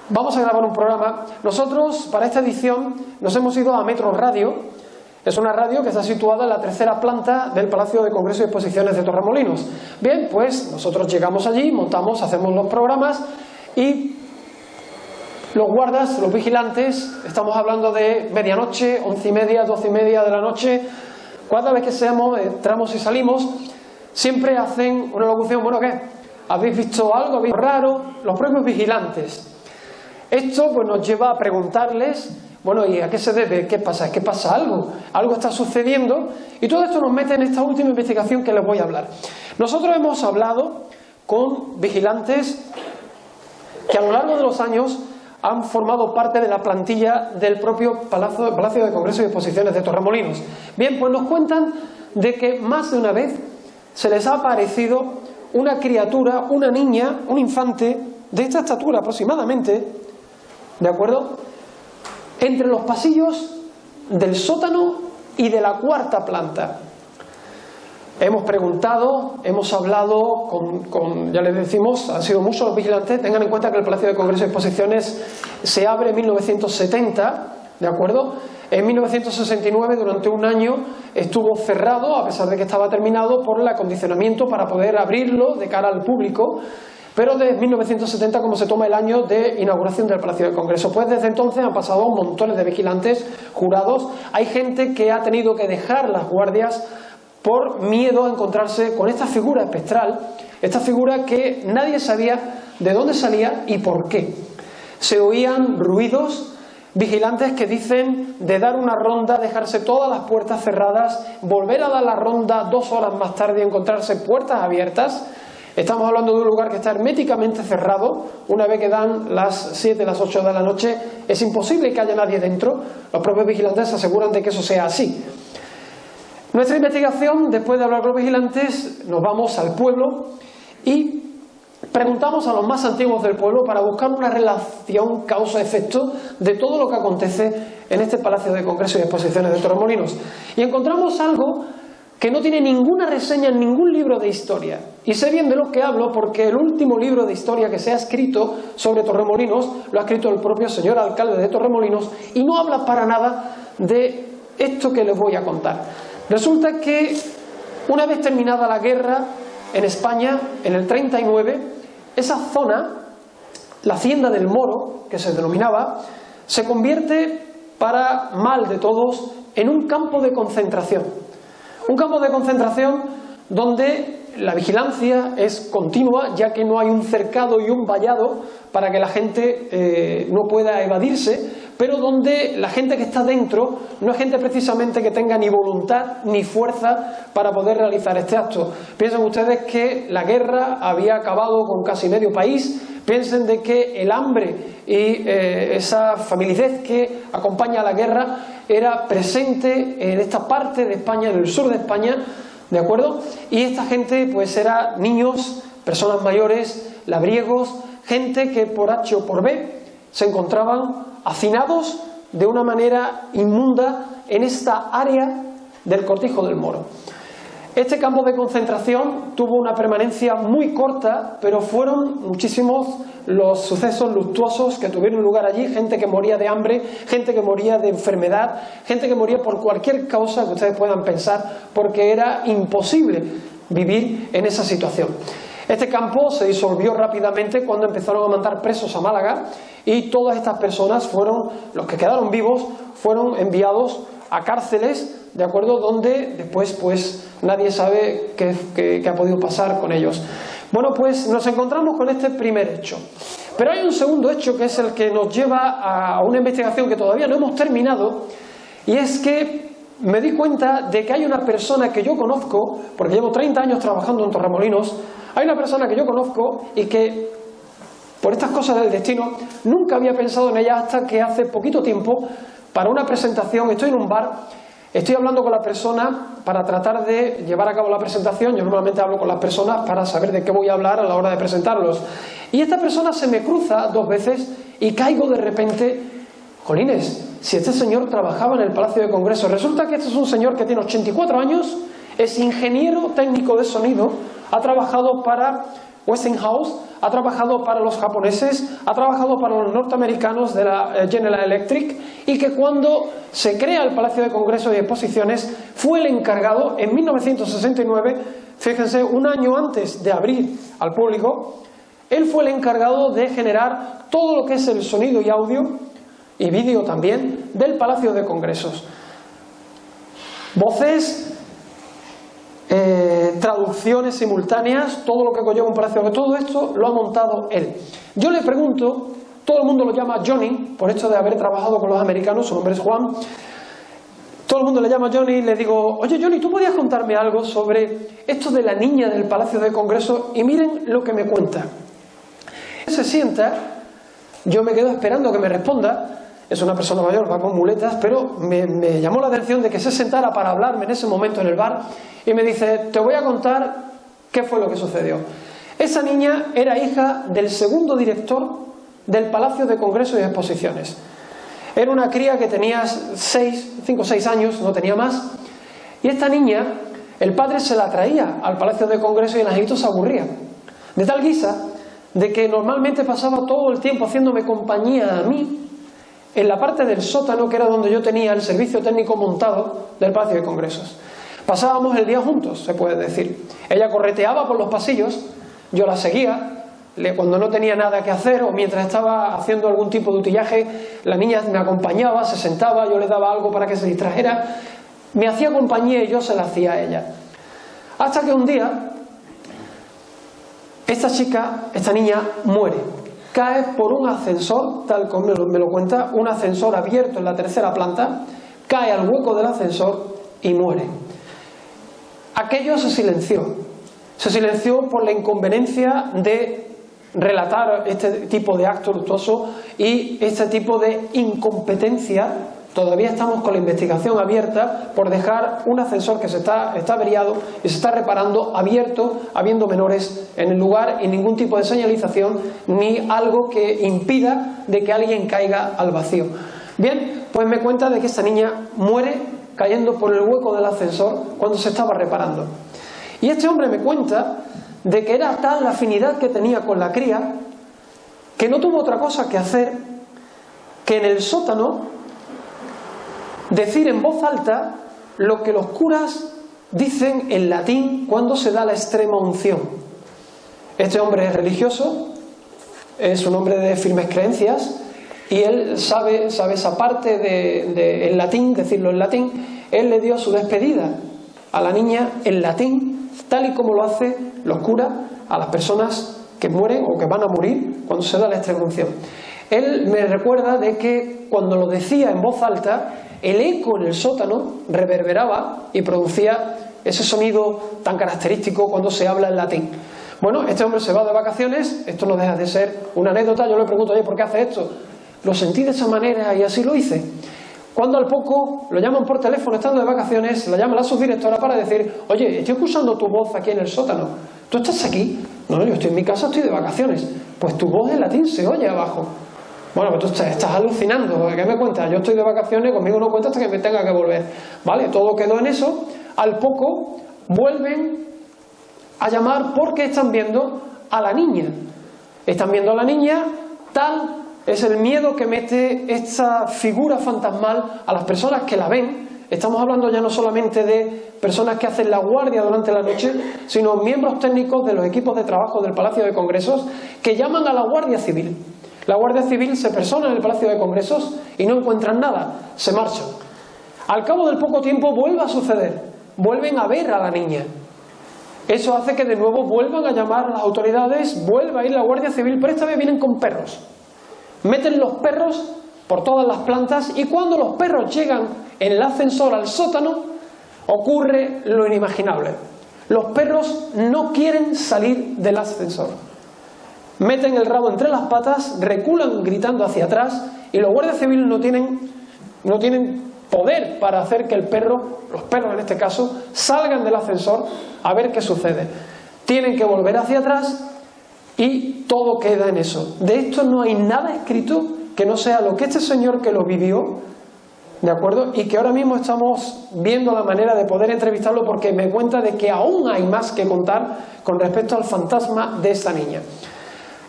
vamos a grabar un programa. Nosotros, para esta edición, nos hemos ido a Metro Radio. Es una radio que está situada en la 3ª planta del Palacio de Congresos y Exposiciones de Torremolinos. Bien, pues nosotros llegamos allí, montamos, hacemos los programas y los guardas, los vigilantes, estamos hablando de medianoche, 11:30, 12:30 de la noche, cada vez que entramos y salimos, siempre hacen una locución: bueno, ¿qué? ¿Habéis visto algo? ¿Habéis visto raro? Los propios vigilantes. Esto pues nos lleva a preguntarles: bueno, ¿y a qué se debe? ¿Qué pasa? ¿Es que pasa algo? ¿Algo está sucediendo? Y todo esto nos mete en esta última investigación que les voy a hablar. Nosotros hemos hablado con vigilantes que a lo largo de los años han formado parte de la plantilla del propio Palacio de Congresos y Exposiciones de Torremolinos. Bien, pues nos cuentan de que más de una vez se les ha aparecido una criatura, una niña, un infante de esta estatura aproximadamente, ¿de acuerdo?, entre los pasillos del sótano y de la 4ª planta. Hemos preguntado, hemos hablado ya les decimos, han sido muchos los vigilantes. Tengan en cuenta que el Palacio de Congresos y Exposiciones se abre en 1970, ¿de acuerdo? En 1969, durante un año, estuvo cerrado, a pesar de que estaba terminado, por el acondicionamiento para poder abrirlo de cara al público. Pero desde 1970, como se toma el año de inauguración del Palacio de Congresos, pues desde entonces han pasado montones de vigilantes, jurados. Hay gente que ha tenido que dejar las guardias por miedo a encontrarse con esta figura espectral, esta figura que nadie sabía de dónde salía y por qué. Se oían ruidos, vigilantes que dicen de dar una ronda, dejarse todas las puertas cerradas, volver a dar la ronda 2 horas más tarde y encontrarse puertas abiertas. Estamos hablando de un lugar que está herméticamente cerrado. Una vez que dan las 7, las 8 de la noche, es imposible que haya nadie dentro. Los propios vigilantes se aseguran de que eso sea así. Nuestra investigación, después de hablar con los vigilantes, nos vamos al pueblo y preguntamos a los más antiguos del pueblo para buscar una relación causa-efecto de todo lo que acontece en este Palacio de Congresos y Exposiciones de Torremolinos. Y encontramos algo que no tiene ninguna reseña en ningún libro de historia. Y sé bien de lo que hablo porque el último libro de historia que se ha escrito sobre Torremolinos lo ha escrito el propio señor alcalde de Torremolinos y no habla para nada de esto que les voy a contar. Resulta que una vez terminada la guerra en España, en el 39, esa zona, la Hacienda del Moro, que se denominaba, se convierte, para mal de todos, en un campo de concentración. Un campo de concentración donde la vigilancia es continua, ya que no hay un cercado y un vallado para que la gente no pueda evadirse, pero donde la gente que está dentro no es gente precisamente que tenga ni voluntad ni fuerza para poder realizar este acto. Piensen ustedes que la guerra había acabado con casi medio país, piensen de que el hambre y esa familidad que acompaña a la guerra era presente en esta parte de España, en el sur de España, ¿de acuerdo? Y esta gente pues era niños, personas mayores, labriegos, gente que por H o por B se encontraban hacinados de una manera inmunda en esta área del Cortijo del Moro. Este campo de concentración tuvo una permanencia muy corta, pero fueron muchísimos los sucesos luctuosos que tuvieron lugar allí, gente que moría de hambre, gente que moría de enfermedad, gente que moría por cualquier causa que ustedes puedan pensar, porque era imposible vivir en esa situación. Este campo se disolvió rápidamente cuando empezaron a mandar presos a Málaga y todas estas personas fueron, los que quedaron vivos, fueron enviados a cárceles, ¿de acuerdo?, donde después pues nadie sabe qué ha podido pasar con ellos. Bueno, pues nos encontramos con este primer hecho. Pero hay un segundo hecho que es el que nos lleva a una investigación que todavía no hemos terminado, y es que me di cuenta de que hay una persona que yo conozco, porque llevo 30 años trabajando en Torremolinos, hay una persona que yo conozco y que, por estas cosas del destino, nunca había pensado en ella hasta que hace poquito tiempo, para una presentación, estoy en un bar, estoy hablando con la persona para tratar de llevar a cabo la presentación. Yo normalmente hablo con las personas para saber de qué voy a hablar a la hora de presentarlos. Y esta persona se me cruza 2 veces y caigo de repente, jolines, si este señor trabajaba en el Palacio de Congresos. Resulta que este es un señor que tiene 84 años, es ingeniero técnico de sonido, ha trabajado para Westinghouse, ha trabajado para los japoneses, ha trabajado para los norteamericanos de la General Electric, y que cuando se crea el Palacio de Congresos y Exposiciones fue el encargado en 1969, fíjense, un año antes de abrir al público, él fue el encargado de generar todo lo que es el sonido y audio y vídeo también del Palacio de Congresos. Voces, traducciones simultáneas, todo lo que conlleva un palacio, todo esto lo ha montado él. Yo le pregunto, todo el mundo lo llama Johnny, por esto de haber trabajado con los americanos, su nombre es Juan, todo el mundo le llama Johnny, y le digo, oye Johnny, ¿tú podías contarme algo sobre esto de la niña del Palacio de Congresos? Y miren lo que me cuenta. Se sienta, yo me quedo esperando que me responda. Es una persona mayor, va con muletas, pero me llamó la atención de que se sentara para hablarme en ese momento en el bar y me dice, te voy a contar qué fue lo que sucedió. Esa niña era hija del segundo director del Palacio de Congresos y Exposiciones. Era una cría que tenía 5 o 6 años, no tenía más, y esta niña, el padre se la traía al Palacio de Congresos y el angelito se aburría. De tal guisa de que normalmente pasaba todo el tiempo haciéndome compañía a mí, en la parte del sótano, que era donde yo tenía el servicio técnico montado del Palacio de Congresos. Pasábamos el día juntos, se puede decir. Ella correteaba por los pasillos, yo la seguía, cuando no tenía nada que hacer o mientras estaba haciendo algún tipo de utillaje, la niña me acompañaba, se sentaba, yo le daba algo para que se distrajera, me hacía compañía y yo se la hacía a ella. Hasta que un día, esta niña muere. Cae por un ascensor, tal como me lo cuenta, un ascensor abierto en la 3ª planta, cae al hueco del ascensor y muere. Aquello se silenció. Se silenció por la inconveniencia de relatar este tipo de acto luctuoso y este tipo de incompetencia. Todavía estamos con la investigación abierta por dejar un ascensor que está averiado y se está reparando abierto, habiendo menores en el lugar y ningún tipo de señalización ni algo que impida de que alguien caiga al vacío. Bien, pues me cuenta de que esta niña muere cayendo por el hueco del ascensor cuando se estaba reparando. Y este hombre me cuenta de que era tal la afinidad que tenía con la cría que no tuvo otra cosa que hacer que en el sótano decir en voz alta lo que los curas dicen en latín cuando se da la extrema unción. Este hombre es religioso, es un hombre de firmes creencias y él sabe esa parte en latín, decirlo en latín. Él le dio su despedida a la niña en latín, tal y como lo hacen los curas a las personas que mueren o que van a morir cuando se da la extrema unción. Él me recuerda de que cuando lo decía en voz alta, el eco en el sótano reverberaba y producía ese sonido tan característico cuando se habla en latín. Bueno, este hombre se va de vacaciones, esto no deja de ser una anécdota. Yo le pregunto, oye, ¿por qué hace esto? Lo sentí de esa manera y así lo hice. Cuando al poco lo llaman por teléfono estando de vacaciones, la llama la subdirectora para decir, oye, estoy escuchando tu voz aquí en el sótano. ¿Tú estás aquí? No, yo estoy en mi casa, estoy de vacaciones. Pues tu voz en latín se oye abajo. Bueno, pues tú estás alucinando, ¿qué me cuentas? Yo estoy de vacaciones, conmigo no cuenta hasta que me tenga que volver. Vale, todo quedó en eso. Al poco vuelven a llamar porque están viendo a la niña. Están viendo a la niña, tal es el miedo que mete esta figura fantasmal a las personas que la ven. Estamos hablando ya no solamente de personas que hacen la guardia durante la noche, sino miembros técnicos de los equipos de trabajo del Palacio de Congresos que llaman a la Guardia Civil. La Guardia Civil se persona en el Palacio de Congresos y no encuentran nada, se marchan. Al cabo del poco tiempo vuelve a suceder, vuelven a ver a la niña. Eso hace que de nuevo vuelvan a llamar a las autoridades, vuelva a ir la Guardia Civil, pero esta vez vienen con perros. Meten los perros por todas las plantas y cuando los perros llegan en el ascensor al sótano, ocurre lo inimaginable. Los perros no quieren salir del ascensor. Meten el rabo entre las patas, reculan gritando hacia atrás y los guardias civiles no tienen poder para hacer que los perros en este caso, salgan del ascensor a ver qué sucede. Tienen que volver hacia atrás y todo queda en eso. De esto no hay nada escrito que no sea lo que este señor que lo vivió, ¿de acuerdo? Y que ahora mismo estamos viendo la manera de poder entrevistarlo porque me cuenta de que aún hay más que contar con respecto al fantasma de esta niña.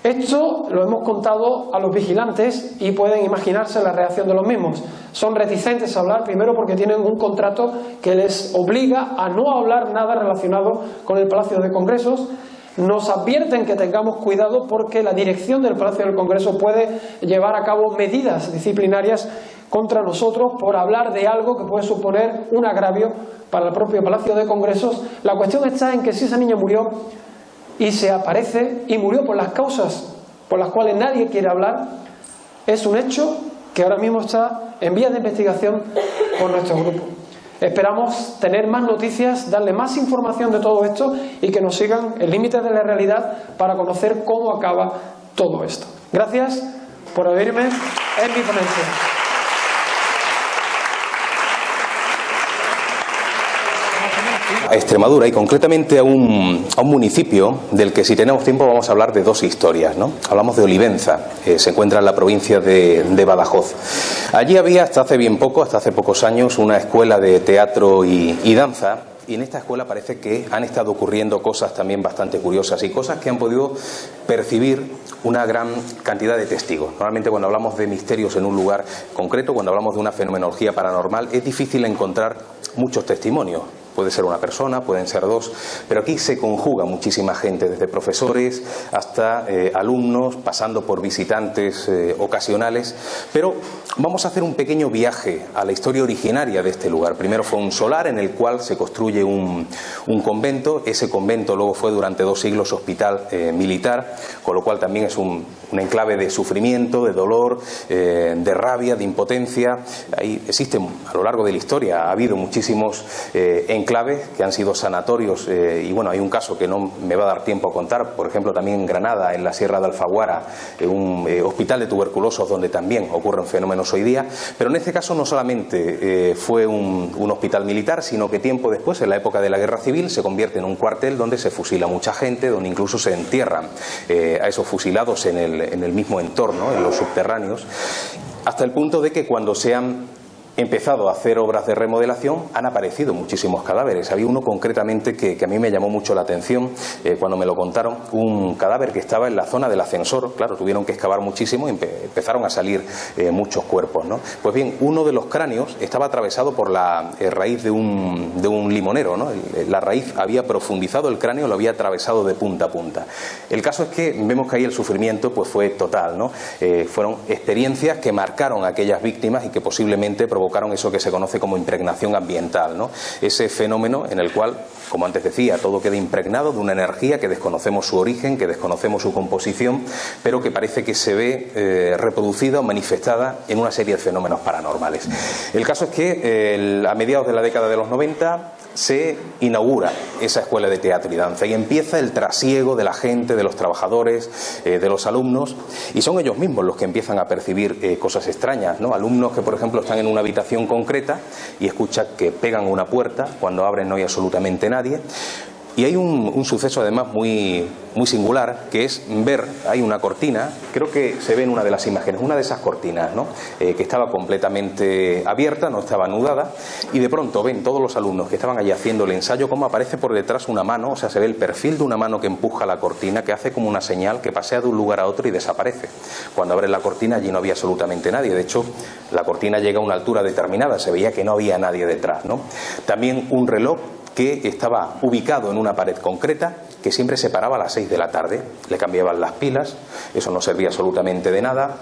Esto lo hemos contado a los vigilantes y pueden imaginarse la reacción de los mismos. Son reticentes a hablar, primero porque tienen un contrato que les obliga a no hablar nada relacionado con el Palacio de Congresos. Nos advierten que tengamos cuidado porque la dirección del Palacio del Congreso puede llevar a cabo medidas disciplinarias contra nosotros por hablar de algo que puede suponer un agravio para el propio Palacio de Congresos. La cuestión está en que si esa niña murió y se aparece y murió por las causas por las cuales nadie quiere hablar, es un hecho que ahora mismo está en vías de investigación por nuestro grupo. Esperamos tener más noticias, darle más información de todo esto y que nos sigan en límites de la realidad para conocer cómo acaba todo esto. Gracias por oírme en mi ponencia. A Extremadura y concretamente a un municipio del que si tenemos tiempo vamos a hablar de dos historias, ¿no? Hablamos de Olivenza, se encuentra en la provincia de Badajoz. Allí había hasta hace pocos años, una escuela de teatro y danza. Y en esta escuela parece que han estado ocurriendo cosas también bastante curiosas y cosas que han podido percibir una gran cantidad de testigos. Normalmente cuando hablamos de misterios en un lugar concreto, cuando hablamos de una fenomenología paranormal, es difícil encontrar muchos testimonios. Puede ser una persona, pueden ser dos, pero aquí se conjuga muchísima gente, desde profesores hasta alumnos, pasando por visitantes ocasionales. Pero Vamos a hacer un pequeño viaje a la historia originaria de este lugar. Primero fue un solar en el cual se construye un convento. Ese convento luego fue durante 2 siglos hospital militar, con lo cual también es un enclave de sufrimiento, de dolor, de rabia, de impotencia. Ahí existen, a lo largo de la historia, ha habido muchísimos enclaves que han sido sanatorios y bueno, hay un caso que no me va a dar tiempo a contar, por ejemplo también en Granada, en la Sierra de Alfaguara, un hospital de tuberculosos donde también ocurren fenómenos hoy día, pero en este caso no solamente fue un hospital militar, sino que tiempo después, en la época de la Guerra Civil, se convierte en un cuartel donde se fusila mucha gente, donde incluso se entierran a esos fusilados en el mismo entorno, en los subterráneos, hasta el punto de que cuando se han empezado a hacer obras de remodelación han aparecido muchísimos cadáveres. Había uno concretamente que a mí me llamó mucho la atención cuando me lo contaron, un cadáver que estaba en la zona del ascensor. Claro, tuvieron que excavar muchísimo y empezaron a salir muchos cuerpos, ¿no? Pues bien, uno de los cráneos estaba atravesado por la raíz de un limonero, ¿no? La raíz había profundizado el cráneo, lo había atravesado de punta a punta. El caso es que vemos que ahí el sufrimiento pues fue total, ¿no? Fueron experiencias que marcaron a aquellas víctimas y que posiblemente provocaron eso que se conoce como impregnación ambiental, ¿no? Ese fenómeno en el cual, como antes decía, todo queda impregnado de una energía que desconocemos su origen, que desconocemos su composición, pero que parece que se ve reproducida o manifestada en una serie de fenómenos paranormales. El caso es que a mediados de la década de los 90 se inaugura esa escuela de teatro y danza y empieza el trasiego de la gente, de los trabajadores, de los alumnos, y son ellos mismos los que empiezan a percibir cosas extrañas, ¿no? Alumnos que, por ejemplo, están en una habitación concreta y escuchan que pegan una puerta, cuando abren no hay absolutamente nadie. Y hay un suceso además muy singular, que es ver, hay una cortina, creo que se ve en una de las imágenes, una de esas cortinas, ¿no? Que estaba completamente abierta, no estaba anudada, y de pronto ven todos los alumnos que estaban allí haciendo el ensayo cómo aparece por detrás una mano, o sea, se ve el perfil de una mano que empuja la cortina, que hace como una señal, que pasea de un lugar a otro y desaparece. Cuando abren la cortina allí no había absolutamente nadie, de hecho la cortina llega a una altura determinada, se veía que no había nadie detrás, ¿no? También un reloj que estaba ubicado en una pared concreta, que siempre se paraba a las 6 de la tarde, le cambiaban las pilas, eso no servía absolutamente de nada.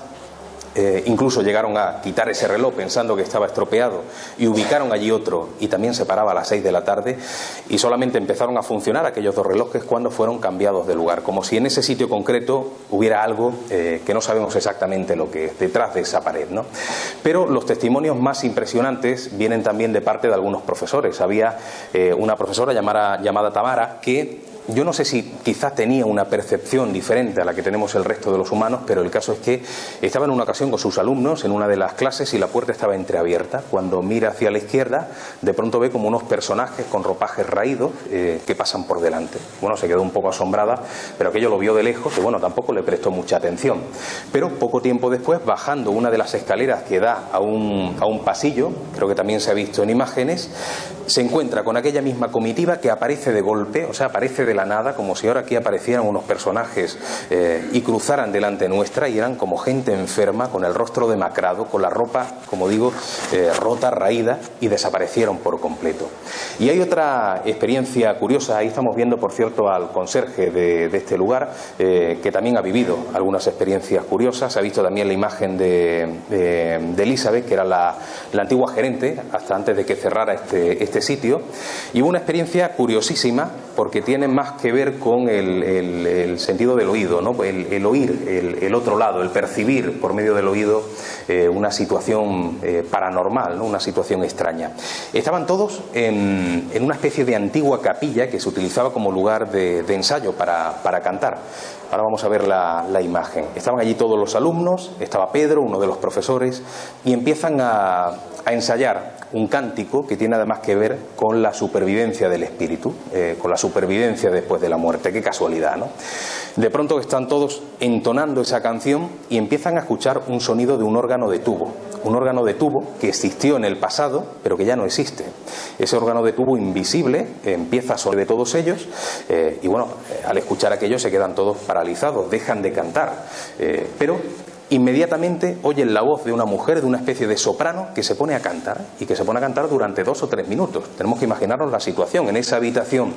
Incluso llegaron a quitar ese reloj pensando que estaba estropeado y ubicaron allí otro y también se paraba a las 6 de la tarde, y solamente empezaron a funcionar aquellos 2 relojes cuando fueron cambiados de lugar, como si en ese sitio concreto hubiera algo que no sabemos exactamente lo que es detrás de esa pared, ¿no? Pero los testimonios más impresionantes vienen también de parte de algunos profesores. Había una profesora llamada Tamara que yo no sé si quizás tenía una percepción diferente a la que tenemos el resto de los humanos, pero el caso es que estaba en una ocasión con sus alumnos en una de las clases y la puerta estaba entreabierta. Cuando mira hacia la izquierda, de pronto ve como unos personajes con ropajes raídos que pasan por delante. Bueno, se quedó un poco asombrada, pero aquello lo vio de lejos y bueno, tampoco le prestó mucha atención. Pero poco tiempo después, bajando una de las escaleras que da a un pasillo, creo que también se ha visto en imágenes, se encuentra con aquella misma comitiva que aparece de golpe, o sea, aparece de la nada, como si ahora aquí aparecieran unos personajes y cruzaran delante nuestra, y eran como gente enferma, con el rostro demacrado, con la ropa, como digo, rota, raída, y desaparecieron por completo. Y hay otra experiencia curiosa, ahí estamos viendo, por cierto, al conserje de este lugar, que también ha vivido algunas experiencias curiosas. Se ha visto también la imagen de Elizabeth, que era la antigua gerente, hasta antes de que cerrara este sitio, y hubo una experiencia curiosísima, porque tiene más que ver con el sentido del oído, ¿no? El oír el otro lado, el percibir por medio del oído una situación paranormal, ¿no? Una situación extraña. Estaban todos en una especie de antigua capilla que se utilizaba como lugar de ensayo para cantar. Ahora vamos a ver la imagen. Estaban allí todos los alumnos, estaba Pedro, uno de los profesores, y empiezan a ensayar un cántico que tiene además que ver con la supervivencia del espíritu, con la supervivencia después de la muerte. Qué casualidad, ¿no? De pronto están todos entonando esa canción y empiezan a escuchar un sonido de un órgano de tubo que existió en el pasado, pero que ya no existe. Ese órgano de tubo invisible empieza a sonar de todos ellos y bueno, al escuchar aquello se quedan todos paralizados, dejan de cantar, pero inmediatamente oyen la voz de una mujer, de una especie de soprano, que se pone a cantar, y que se pone a cantar durante 2 o 3 minutos. Tenemos que imaginarnos la situación. En esa habitación,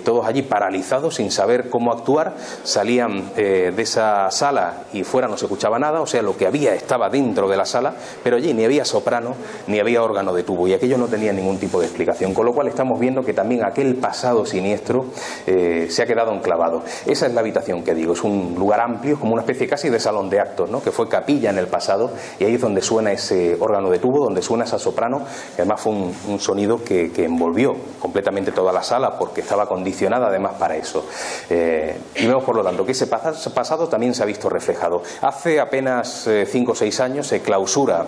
todos allí paralizados, sin saber cómo actuar, salían de esa sala y fuera no se escuchaba nada, o sea, lo que había estaba dentro de la sala, pero allí ni había soprano, ni había órgano de tubo, y aquello no tenía ningún tipo de explicación, con lo cual estamos viendo que también aquel pasado siniestro se ha quedado enclavado. Esa es la habitación que digo, es un lugar amplio, como una especie casi de salón de actos, ¿no?, que fue capilla en el pasado, y ahí es donde suena ese órgano de tubo, donde suena esa soprano, que además fue un sonido que envolvió completamente toda la sala, porque estaba condicionada además para eso. Y vemos, por lo tanto, que ese pasado también se ha visto reflejado. Hace apenas 5 o 6 años se clausura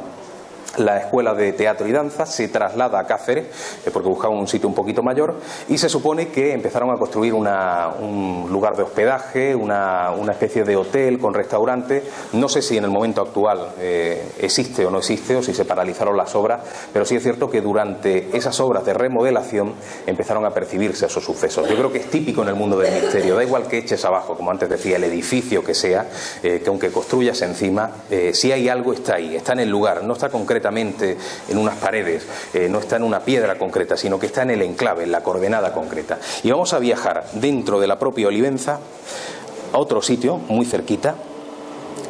la Escuela de Teatro y Danza, se traslada a Cáceres, porque buscaban un sitio un poquito mayor, y se supone que empezaron a construir un lugar de hospedaje, una especie de hotel con restaurante. No sé si en el momento actual existe o no existe, o si se paralizaron las obras, pero sí es cierto que durante esas obras de remodelación empezaron a percibirse esos sucesos. Yo creo que es típico en el mundo del misterio, da igual que eches abajo, como antes decía, el edificio que sea, que aunque construyas encima, si hay algo está ahí, está en el lugar, no está concretamente en unas paredes, no está en una piedra concreta, sino que está en el enclave, en la coordenada concreta. Y vamos a viajar dentro de la propia Olivenza a otro sitio muy cerquita,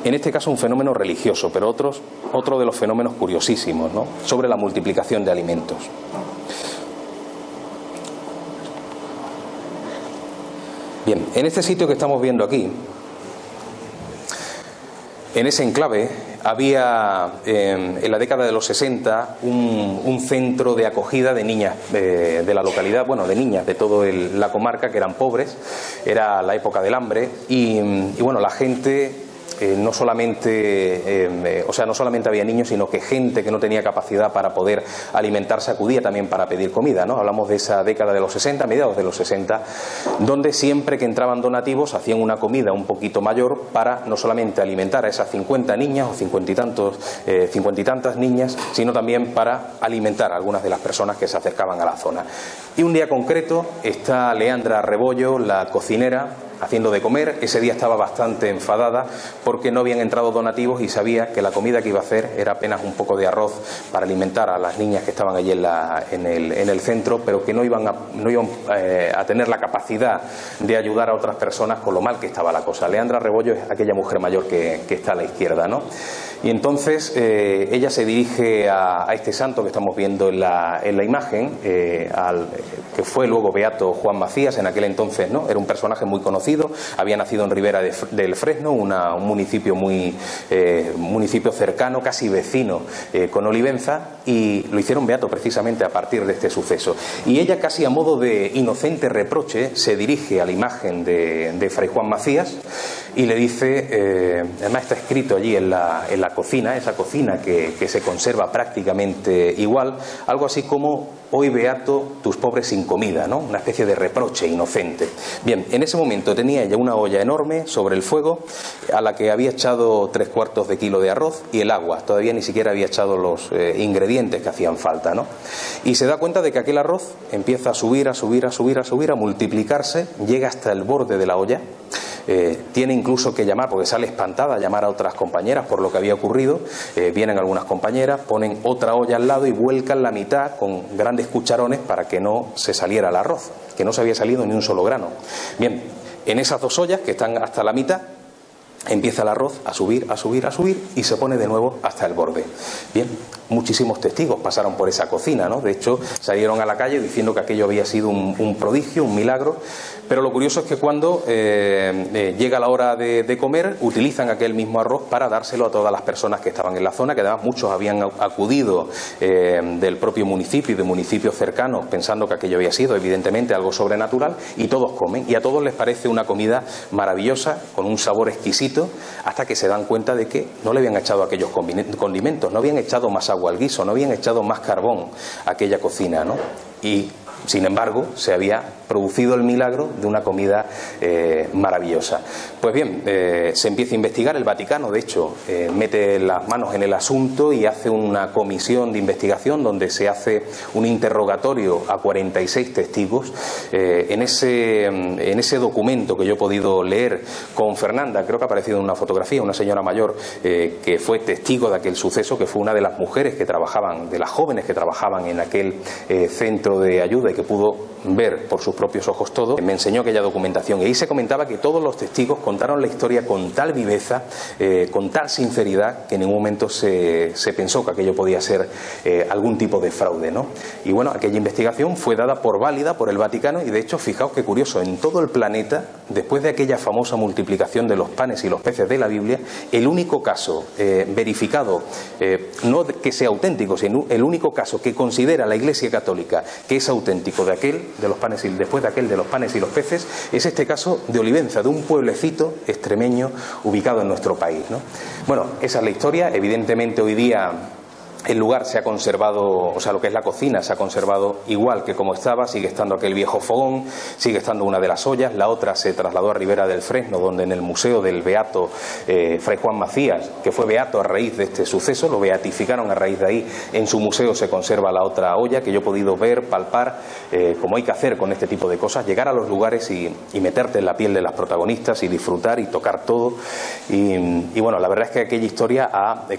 en este caso un fenómeno religioso, pero otro de los fenómenos curiosísimos, ¿no?, sobre la multiplicación de alimentos. Bien, en este sitio que estamos viendo aquí, en ese enclave, había en la década de los 60 un centro de acogida de niñas de la localidad, bueno, de niñas de toda la comarca, que eran pobres. Era la época del hambre y bueno, la gente no solamente había niños, sino que gente que no tenía capacidad para poder alimentarse acudía también para pedir comida, ¿no? Hablamos de esa década de los 60, mediados de los 60, donde siempre que entraban donativos hacían una comida un poquito mayor para no solamente alimentar a esas 50 niñas o 50 y tantas niñas, sino también para alimentar a algunas de las personas que se acercaban a la zona. Y un día concreto está Leandra Rebollo, la cocinera, haciendo de comer. Ese día estaba bastante enfadada porque no habían entrado donativos y sabía que la comida que iba a hacer era apenas un poco de arroz para alimentar a las niñas que estaban allí en el centro, pero que no iban a tener la capacidad de ayudar a otras personas con lo mal que estaba la cosa. Leandra Rebollo es aquella mujer mayor que está a la izquierda, ¿no? Y entonces ella se dirige a este santo que estamos viendo en la imagen, que fue luego beato Juan Macías, en aquel entonces, ¿no? Era un personaje muy conocido, había nacido en Ribera del Fresno, un municipio cercano, casi vecino con Olivenza, y lo hicieron beato precisamente a partir de este suceso. Y ella, casi a modo de inocente reproche, se dirige a la imagen de Fray Juan Macías y le dice, además está escrito allí en la cocina, esa cocina que se conserva prácticamente igual, algo así como: hoy beato tus pobres sin comida, ¿no? Una especie de reproche inocente. Bien, en ese momento tenía ella una olla enorme sobre el fuego a la que había echado 3/4 de kilo de arroz y el agua. Todavía ni siquiera había echado los ingredientes que hacían falta, ¿no? Y se da cuenta de que aquel arroz empieza a subir, a multiplicarse, llega hasta el borde de la olla. Tiene incluso que llamar, porque sale espantada, a llamar a otras compañeras por lo que había ocurrido. Vienen algunas compañeras, ponen otra olla al lado y vuelcan la mitad con grandes cucharones para que no se saliera el arroz, que no se había salido ni un solo grano. Bien, en esas 2 ollas que están hasta la mitad, empieza el arroz a subir y se pone de nuevo hasta el borde. Bien, muchísimos testigos pasaron por esa cocina, ¿no? De hecho, salieron a la calle diciendo que aquello había sido un prodigio, un milagro. Pero lo curioso es que cuando llega la hora de comer, utilizan aquel mismo arroz para dárselo a todas las personas que estaban en la zona, que además muchos habían acudido del propio municipio y de municipios cercanos, pensando que aquello había sido evidentemente algo sobrenatural, y todos comen, y a todos les parece una comida maravillosa, con un sabor exquisito, hasta que se dan cuenta de que no le habían echado aquellos condimentos, no habían echado más agua al guiso, no habían echado más carbón a aquella cocina, ¿no? Y sin embargo se había producido el milagro de una comida maravillosa. Pues bien, se empieza a investigar, el Vaticano de hecho mete las manos en el asunto y hace una comisión de investigación donde se hace un interrogatorio a 46 testigos. En ese documento que yo he podido leer con Fernanda, creo que ha aparecido en una fotografía, una señora mayor que fue testigo de aquel suceso, que fue una de las mujeres que trabajaban, de las jóvenes que trabajaban en aquel centro de ayuda y que pudo ver por sus propios ojos todo, me enseñó aquella documentación y ahí se comentaba que todos los testigos contaron la historia con tal viveza, con tal sinceridad, que en ningún momento se pensó que aquello podía ser algún tipo de fraude, ¿no? Y bueno, aquella investigación fue dada por válida por el Vaticano y de hecho, fijaos qué curioso, en todo el planeta, después de aquella famosa multiplicación de los panes y los peces de la Biblia, el único caso verificado, no que sea auténtico, sino el único caso que considera la Iglesia Católica que es auténtico de aquel de los panes y después de aquel de los panes y los peces, es este caso de Olivenza, de un pueblecito extremeño ubicado en nuestro país, ¿no? Bueno, esa es la historia. Evidentemente hoy día el lugar se ha conservado, o sea, lo que es la cocina se ha conservado igual que como estaba, sigue estando aquel viejo fogón, sigue estando una de las ollas, la otra se trasladó a Ribera del Fresno, donde en el museo del beato Fray Juan Macías, que fue beato a raíz de este suceso, lo beatificaron a raíz de ahí, en su museo se conserva la otra olla, que yo he podido ver, palpar, como hay que hacer con este tipo de cosas, llegar a los lugares y meterte en la piel de las protagonistas y disfrutar y tocar todo, y bueno, la verdad es que aquella historia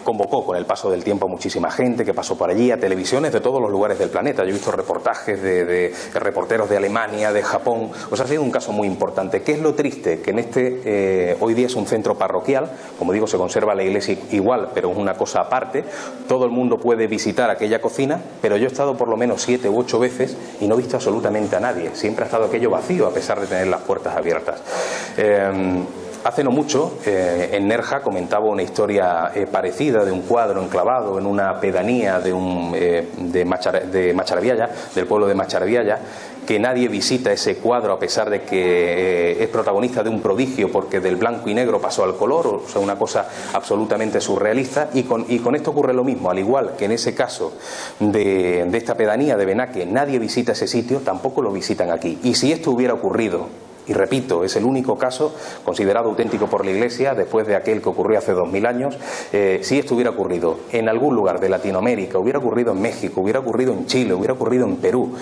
convocó con el paso del tiempo a muchísima gente que pasó por allí, a televisiones de todos los lugares del planeta. Yo he visto reportajes de reporteros de Alemania, de Japón. O sea, ha sido un caso muy importante. ¿Qué es lo triste? Que en hoy día es un centro parroquial, como digo, se conserva la iglesia igual, pero es una cosa aparte. Todo el mundo puede visitar aquella cocina, pero yo he estado por lo menos 7 u 8 veces y no he visto absolutamente a nadie. Siempre ha estado aquello vacío, a pesar de tener las puertas abiertas. Hace no mucho, en Nerja comentaba una historia parecida de un cuadro enclavado en una pedanía de Macharabiaya, del pueblo de Macharabiaya, que nadie visita ese cuadro a pesar de que es protagonista de un prodigio porque del blanco y negro pasó al color, o sea, una cosa absolutamente surrealista, y con esto ocurre lo mismo, al igual que en ese caso de esta pedanía de Benaque, nadie visita ese sitio, tampoco lo visitan aquí. Y si esto hubiera ocurrido, y repito, es el único caso considerado auténtico por la Iglesia después de aquel que ocurrió hace 2000 años, si esto hubiera ocurrido en algún lugar de Latinoamérica, hubiera ocurrido en México, hubiera ocurrido en Chile, hubiera ocurrido en Perú,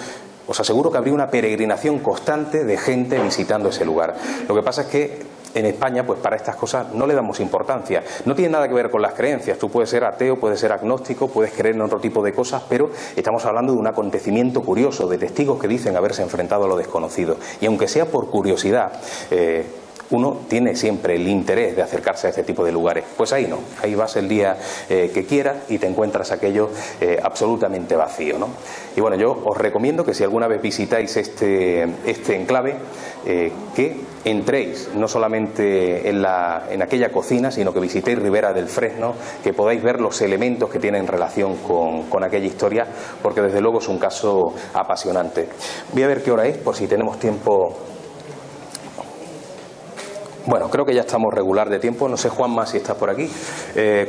os aseguro que habría una peregrinación constante de gente visitando ese lugar. Lo que pasa es que en España, pues para estas cosas no le damos importancia. No tiene nada que ver con las creencias. Tú puedes ser ateo, puedes ser agnóstico, puedes creer en otro tipo de cosas, pero estamos hablando de un acontecimiento curioso, de testigos que dicen haberse enfrentado a lo desconocido. Y aunque sea por curiosidad, uno tiene siempre el interés de acercarse a este tipo de lugares. Pues ahí no, ahí vas el día que quieras y te encuentras aquello absolutamente vacío, ¿no? Y bueno, yo os recomiendo que si alguna vez visitáis este enclave, que entréis no solamente en aquella cocina, sino que visitéis Ribera del Fresno, que podáis ver los elementos que tienen relación con aquella historia, porque desde luego es un caso apasionante. Voy a ver qué hora es, por si tenemos tiempo. Bueno, creo que ya estamos regular de tiempo. No sé, Juanma, si estás por aquí.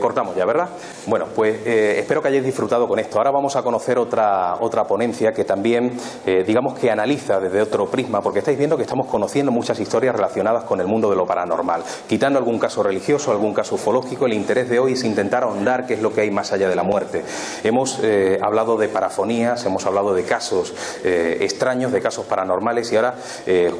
Cortamos ya, ¿verdad? Bueno, pues espero que hayáis disfrutado con esto. Ahora vamos a conocer otra ponencia que también, digamos que analiza desde otro prisma, porque estáis viendo que estamos conociendo muchas historias relacionadas con el mundo de lo paranormal. Quitando algún caso religioso, algún caso ufológico, el interés de hoy es intentar ahondar qué es lo que hay más allá de la muerte. Hemos hablado de parafonías, hemos hablado de casos extraños, de casos paranormales, y ahora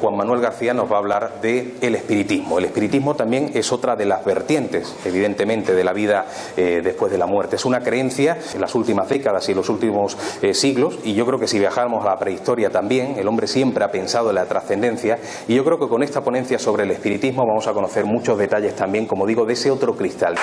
Juan Manuel García nos va a hablar del espiritismo. El espiritismo también es otra de las vertientes, evidentemente, de la vida después de la muerte. Es una creencia en las últimas décadas y los últimos siglos, y yo creo que si viajáramos a la prehistoria también, el hombre siempre ha pensado en la trascendencia, y yo creo que con esta ponencia sobre el espiritismo vamos a conocer muchos detalles también, como digo, de ese otro cristal.